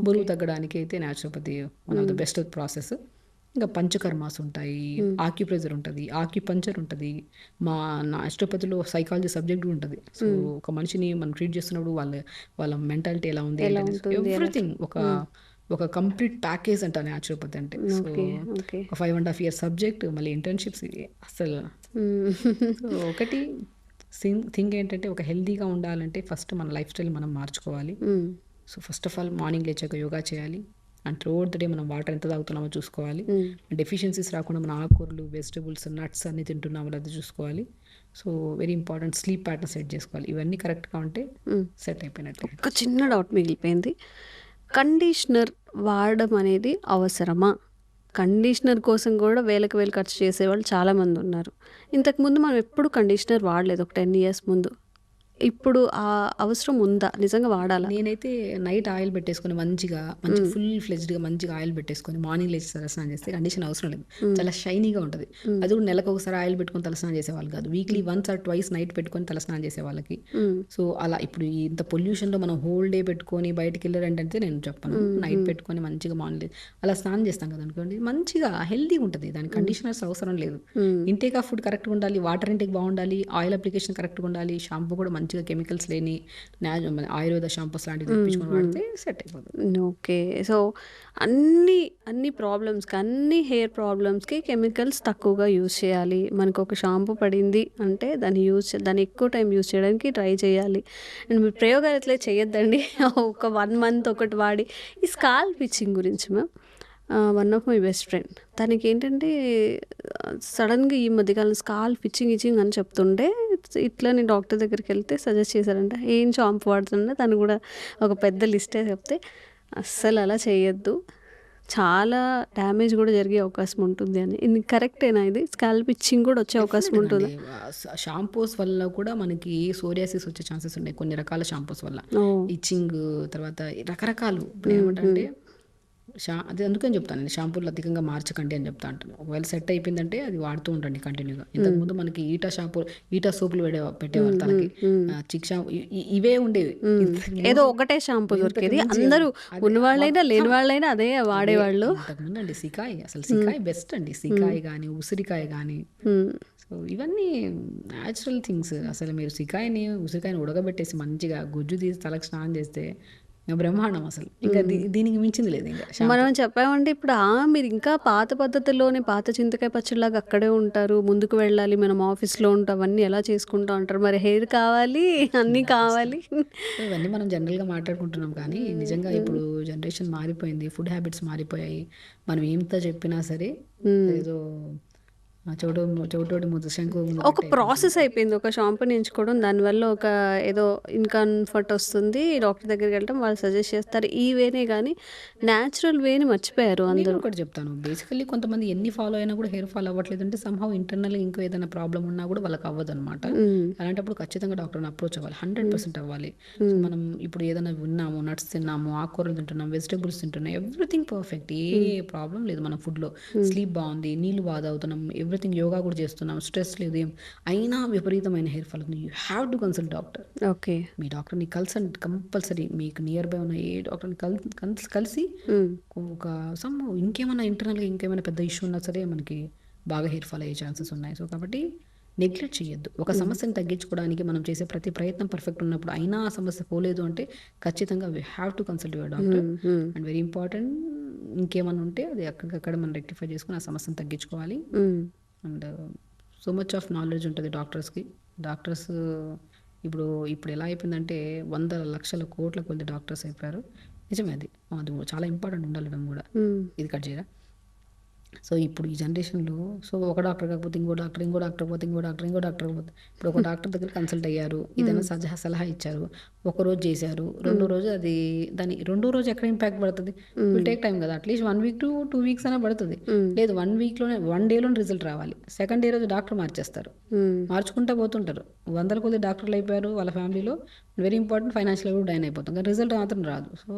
బరువు తగ్గడానికి అయితే naturopathy one of the best process. ఇంకా పంచకర్మాస్ ఉంటాయి, ఆక్యుప్రెజర్ ఉంటుంది, ఆక్యుపంచర్ ఉంటుంది, మా న్యాచురోపతిలో సైకాలజీ సబ్జెక్ట్ కూడా ఉంటుంది. సో ఒక మనిషిని మనం ట్రీట్ చేస్తున్నప్పుడు వాళ్ళ మెంటాలిటీ ఎలా ఉంది, ఎవ్రీథింగ్ ఒక కంప్లీట్ ప్యాకేజ్ అంట న్యాచురోపతి అంటే. సో ఒక 5.5 years సబ్జెక్ట్, మళ్ళీ ఇంటర్న్షిప్స్, అసలు ఒకటి థింగ్ ఏంటంటే, ఒక హెల్తీగా ఉండాలంటే ఫస్ట్ మన లైఫ్ స్టైల్ మనం మార్చుకోవాలి. So first of all morning లేచాక యోగా చేయాలి, అండ్ త్రూఅవుట్ ద డే మనం వాటర్ ఎంత తాగుతున్నామో చూసుకోవాలి, డెఫిషియన్సీస్ రాకుండా మన ఆకుకూరలు, వెజిటబుల్స్, నట్స్ అన్ని తింటున్నామో అది చూసుకోవాలి. So very important, sleep pattern set చేసుకోవాలి. ఇవన్నీ కరెక్ట్గా ఉంటే సెట్ అయిపోయినట్టు.
ఒక చిన్న డౌట్ మిగిలిపోయింది, కండిషనర్ వాడడం అనేది అవసరమా? కండిషనర్ కోసం కూడా వేలకు వేలు ఖర్చు చేసేవాళ్ళు చాలామంది ఉన్నారు. ఇంతకుముందు మనం ఎప్పుడు కండిషనర్ వాడలేదు, ఒక 10 years ముందు. ఇప్పుడు ఆ అవసరం ఉందా, నిజంగా వాడాలా?
నేనైతే నైట్ ఆయిల్ పెట్టేసుకొని మంచిగా ఫుల్ ఫ్లెజ్డ్గా మంచిగా ఆయిల్ పెట్టేసుకొని మార్నింగ్ లేచి తలస్నానం చేస్తే కండిషన్ అవసరం లేదు, చాలా షైనీగా ఉంటుంది. అది కూడా నెలకు ఒకసారి ఆయిల్ పెట్టుకొని తలస్నానం చేసేవాళ్ళు కాదు, వీక్లీ 1 or 2 నైట్ పెట్టుకొని తలస్నానం చేసే వాళ్ళకి. సో అలా ఇప్పుడు ఇంత పొల్యూషన్లో మనం హోల్ డే పెట్టుకొని బయటకు వెళ్ళారంటే నేను చెప్పను, నైట్ పెట్టుకొని మంచిగా మార్నింగ్ అలా స్నానం చేస్తాం కదా అనుకోండి, మంచిగా హెల్తీగా ఉంటుంది. దానికి కండిషనర్స్ అవసరం లేదు. ఇంటేక్ ఆఫ్ ఫుడ్ కరెక్ట్గా ఉండాలి, వాటర్ ఇంటేక్ బాగుండాలి, ఆయిల్ అప్లికేషన్ కరెక్ట్గా ఉండాలి, షాంపూ కూడా మంచిగా కెమికల్స్ లేని ఆయుర్వేద షాంపూస్ లాంటివి తెప్పించుకొని వాడితే సెట్ అయిపోతుంది.
ఓకే, సో అన్ని ప్రాబ్లమ్స్కి, అన్ని హెయిర్ ప్రాబ్లమ్స్కి కెమికల్స్ తక్కువగా యూజ్ చేయాలి. మనకు ఒక షాంపూ పడింది అంటే దాన్ని ఎక్కువ టైం యూజ్ చేయడానికి ట్రై చేయాలి. అండ్ మీరు ప్రయోగాలు ఎట్లా చేయొద్దండి, ఒక 1 month ఒకటి వాడి. ఈ స్కాల్ప్ ఇచ్చింగ్ గురించి ma'am, one of my best friend, తనకి ఏంటంటే సడన్గా ఈ మధ్యకాలం స్కాల్ప్ ఇచ్చింగ్ అని చెప్తుంటే, ఇట్లా నేను డాక్టర్ దగ్గరికి వెళ్తే సజెస్ట్ చేశారంట, ఏం షాంపూ వాడుతుంటే తను కూడా ఒక పెద్ద లిస్టే చెప్తే, అస్సలు అలా చేయొద్దు, చాలా డ్యామేజ్ కూడా జరిగే అవకాశం ఉంటుంది అని. ఇది కరెక్టేనా? ఇది స్కాల్ప్ ఇచ్చింగ్ కూడా వచ్చే అవకాశం ఉంటుంది.
షాంపూస్ వల్ల కూడా మనకి సోరియాసిస్ వచ్చే ఛాన్సెస్ ఉన్నాయి, కొన్ని రకాల షాంపూస్ వల్ల. ఇచ్చింగ్ తర్వాత రకరకాలు. ఇప్పుడు ఏమంటే అది అందుకని చెప్తాను నేను, షాంపూలు అధికంగా మార్చకండి అని చెప్తా అంటాను. ఒకవేళ సెట్ అయిపోయిందంటే అది వాడుతూ ఉండండి కంటిన్యూగా. ఇంతకుముందు మనకి ఈటా సోపులు పెట్టేవారు తనకి, చిక్ షాంపూ ఇవే ఉండేవి.
ఏదో ఒకటే షాంపూ దొరికేది, అందరూ ఉన్నవాళ్ళైనా లేని వాళ్ళైనా అదే వాడేవాళ్ళు.
ఇంతకుముందు అండి సికాయ్ బెస్ట్ అండి, సికాయ్ కానీ ఉసిరికాయ కానీ. సో ఇవన్నీ న్యాచురల్ థింగ్స్. అసలు మీరు ఉసిరికాయని ఉడకబెట్టేసి మంచిగా గుజ్జు తీసి తలకు స్నానం చేస్తే బ్రహ్మాండం. అసలు ఇంకా దీనికి మించింది లేదు. ఇంకా
మనం చెప్పామంటే ఇప్పుడు మీరు ఇంకా పాత పద్ధతిలోనే, పాత చింతకాయ పచ్చడిలాగా అక్కడే ఉంటారు, ముందుకు వెళ్ళాలి, మనం ఆఫీస్లో ఉంటాం, అవన్నీ ఎలా చేసుకుంటా ఉంటారు, మరి హెయిర్ కావాలి, అన్నీ కావాలి.
ఇవన్నీ మనం జనరల్గా మాట్లాడుకుంటున్నాం, కానీ నిజంగా ఇప్పుడు జనరేషన్ మారిపోయింది, ఫుడ్ హ్యాబిట్స్ మారిపోయాయి. మనం ఎంత చెప్పినా సరే ఏదో చెవిటోటి ముద్ద శంకు
ఒక ప్రాసెస్ అయిపోయింది. ఒక షాంపూని ఎంచుకోవడం, దానివల్ల ఒక ఏదో ఇన్కంఫర్ట్ వస్తుంది, డాక్టర్ దగ్గరికి వెళ్ళడం, వాళ్ళు సజెస్ట్ చేస్తారు ఈ వేనే, కానీ న్యాచురల్ వేని మర్చిపోయారు
నేను
అందరూ.
ఒకటి చెప్తాను, బేసికల్లీ కొంతమంది ఎన్ని ఫాలో అయినా కూడా హెయిర్ ఫాల్ అవ్వట్లేదు అంటే సంహవ్ ఇంటర్నల్ ఇంకో ఏదైనా ప్రాబ్లం ఉన్నా కూడా వాళ్ళకి అవ్వదు అనమాట. అలాంటప్పుడు ఖచ్చితంగా డాక్టర్ని అప్రోచ్ అవ్వాలి, 100% అవ్వాలి. సో మనం ఇప్పుడు ఏదైనా విన్నాము, నట్స్ తిన్నాము, ఆకుకూరలు తింటున్నాం, వెజిటేబుల్స్ తింటున్నాం, ఎవ్రీథింగ్ పర్ఫెక్ట్, ఏ ప్రాబ్లం లేదు మన ఫుడ్లో, స్లీప్ బాగుంది, నీళ్ళు బాగా తాగుతున్నాం, ఎవ్రీథింగ్, యోగా కూడా చేస్తున్నాం, స్ట్రెస్ లేదు, ఏం అయినా విపరీతమైన హెయిర్ ఫాల్ ఉంది, you have to consult doctor.
Okay,
మీ డాక్టర్ని కంపల్సరీ, మీకు నియర్ బై ఉన్న ఏ డాక్టర్ని కలిసి ఒక ఇంకేమైనా ఇంటర్నల్గా ఇంకేమైనా పెద్ద ఇష్యూ ఉన్నా సరే మనకి బాగా హెయిర్ ఫాల్ అయ్యే ఛాన్సెస్ ఉన్నాయి. సో కాబట్టి నెగ్లెక్ట్ చేయొద్దు. ఒక సమస్యను తగ్గించుకోవడానికి మనం చేసే ప్రతి ప్రయత్నం పర్ఫెక్ట్ ఉన్నప్పుడు అయినా ఆ సమస్య పోలేదు అంటే ఖచ్చితంగా we have to consult your doctor. And very important, ఇంకేమైనా ఉంటే అది అక్కడికక్కడ మనం రెక్టిఫై చేసుకుని ఆ సమస్యను తగ్గించుకోవాలి. And so much of knowledge ఉంటుంది డాక్టర్స్కి. డాక్టర్స్ ఇప్పుడు ఎలా అయిపోయిందంటే 100 లక్షల కోట్ల కొద్ది డాక్టర్స్ అయిపోయారు. నిజమే, అది చాలా ఇంపార్టెంట్ ఉండడం కూడా. ఇది కట్ చేయరా. సో ఇప్పుడు ఈ జనరేషన్లో సో ఒక డాక్టర్ కాకపోతే ఇంకో డాక్టర్, ఇంకో డాక్టర్ పోతే ఇంకో డాక్టర్, ఇంకో డాక్టర్ పోతే ఇప్పుడు ఒక డాక్టర్ దగ్గర కన్సల్ట్ అయ్యారు, ఏదైనా సలహా ఇచ్చారు, ఒక రోజు చేశారు, రెండో రోజు రెండో రోజు ఎక్కడ ఇంపాక్ట్ పడుతుంది, విల్ టేక్ టైం కదా, అట్లీస్ట్ 1 week to 2 weeks అయినా పడుతుంది. లేదు 1 weekలోనే 1 dayలోనే రిజల్ట్ రావాలి. సెకండ్ డే రోజు డాక్టర్ మార్చేస్తారు, మార్చుకుంటూ పోతుంటారు. 100 కొద్ది డాక్టర్లు అయిపోయారు వాళ్ళ ఫ్యామిలీలో. వెరీ ఇంపార్టెంట్, ఫైనాన్షియల్ కూడా డైన్ అయిపోతాం, కానీ రిజల్ట్ మాత్రం రాదు. సో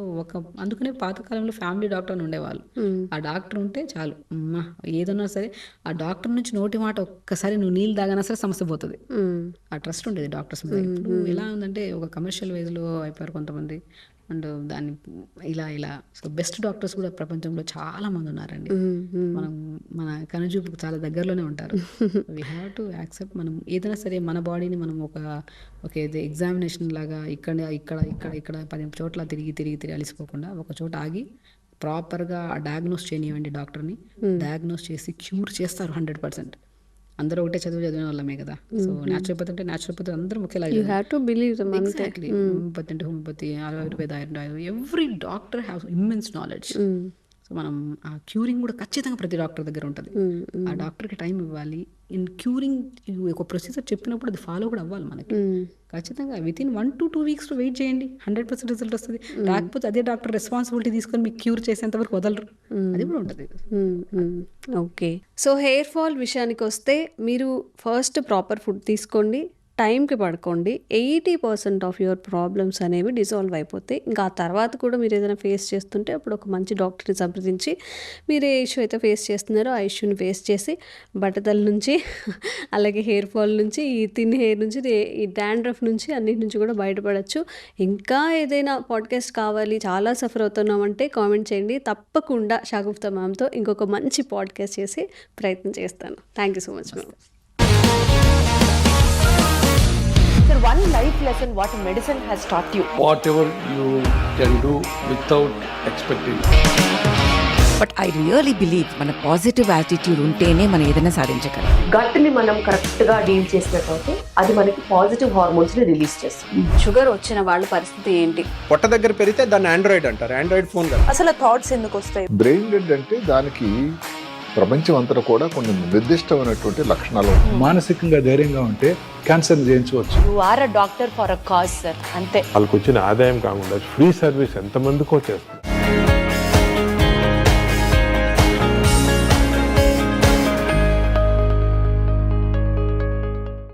అందుకనే పాతకాలంలో ఫ్యామిలీ డాక్టర్ అని ఉండేవాళ్ళు. ఆ డాక్టర్ ఉంటే చాలు, ఏదన్నా సరే ఆ డాక్టర్ నుంచి నోటి మాట ఒక్కసారి నువ్వు నీళ్ళు తాగానా సరే సమస్య పోతుంది. ఆ ట్రస్ట్ ఉండేది డాక్టర్స్ మీద. ఇప్పుడు ఎలా ఉందంటే ఒక కమర్షియల్ వేజ్లో అయిపోయారు కొంతమంది. అండ్ దాన్ని ఇలా సో బెస్ట్ డాక్టర్స్ కూడా ప్రపంచంలో చాలా మంది ఉన్నారండి. మన కనుజూపుకు చాలా దగ్గరలోనే ఉంటారు. We have to accept. మనం ఏదైనా సరే మన బాడీని మనం ఒక ఎగ్జామినేషన్ లాగా ఇక్కడ 10 చోట్ల తిరిగి అలిసిపోకుండా ఒక చోట ఆగి ప్రాపర్గా డయాగ్నోస్ చేయనివ్వండి డాక్టర్ని. డయాగ్నోస్ చేసి క్యూర్ చేస్తారు 100%. అందరూ ఒకటే చదివిన వాళ్ళమే కదా. సో న్యాచురోపతి అంటే న్యాచురోపతి అందరూ ఒకేలాగా. హోమియోపతి అంటే homeopathy, Ayurveda, every doctor have immense knowledge. So మనం ఆ క్యూరింగ్ కూడా ఖచ్చితంగా ప్రతి డాక్టర్ దగ్గర ఉంటుంది. ఆ డాక్టర్కి టైం ఇవ్వాలి. ఇన్ క్యూరింగ్ ఒక ప్రొసీజర్ చెప్పినప్పుడు అది ఫాలో కూడా అవ్వాలి మనకి. ఖచ్చితంగా వితిన్ 1 to 2 weeks వెయిట్ చేయండి, 100% రిజల్ట్ వస్తుంది. లేకపోతే అదే డాక్టర్ రెస్పాన్సిబిలిటీ తీసుకొని మీకు క్యూర్ చేసేంత వరకు వదలరు, అది కూడా ఉంటుంది.
ఓకే, సో హెయిర్ ఫాల్ విషయానికి వస్తే మీరు ఫస్ట్ ప్రాపర్ ఫుడ్ తీసుకోండి, టైంకి పడుకోండి. 80% ఆఫ్ యువర్ ప్రాబ్లమ్స్ అనేవి డిజాల్వ్ అయిపోతాయి. ఇంకా ఆ తర్వాత కూడా మీరు ఏదైనా ఫేస్ చేస్తుంటే అప్పుడు ఒక మంచి డాక్టర్ని సంప్రదించి మీరు ఏ ఇష్యూ అయితే ఫేస్ చేస్తున్నారో ఆ ఇష్యూని ఫేస్ చేసి బట్టతల నుంచి అలాగే హెయిర్ ఫాల్ నుంచి, ఈ థిన్ హెయిర్ నుంచి, ఈ డాండ్రఫ్ నుంచి, అన్నిటి నుంచి కూడా బయటపడచ్చు. ఇంకా ఏదైనా పాడ్కాస్ట్ కావాలి, చాలా సఫర్ అవుతున్నామంటే కామెంట్ చేయండి. తప్పకుండా షాగుఫ్తా మ్యామ్తో ఇంకొక మంచి పాడ్కాస్ట్ చేసి ప్రయత్నం చేస్తాను. Thank you so much ma'am.
One life lesson what medicine has taught you.
Whatever you can do without expecting.
But I really believe మన పాజిటివ్ యాటిట్యూడ్ ఉంటేనే మనం ఏదైనా సాధించగలం.
గట్ని మనం కరెక్ట్గా డీల్ చేసినట్లయితే అది మనకి పాజిటివ్ హార్మోన్స్ని రిలీజ్ చేస్తుంది.
షుగర్ వచ్చిన వాళ్ళ పరిస్థితి ఏంటి?
పొట్ట దగ్గర పెరిగితే దాన్ని ఆండ్రాయిడ్ అంటారు, ఆండ్రాయిడ్ ఫోన్ కదా.
అసలు థాట్స్ ఎందుకు వస్తాయి?
బ్రెయిన్ డెడ్ అంటే దానికి ప్రపంచం అంతా కూడా కొన్ని నిర్దిష్టమైనటువంటి లక్షణాలు.
మానసికంగా ధైర్యంగా ఉంటే క్యాన్సర్ జయించవచ్చు.
You are a doctor for a cause sir, అంతే.
వాళ్ళకి వచ్చిన ఆదాయం కాకుండా ఫ్రీ సర్వీస్ ఎంతమందికో చేస్తుంది.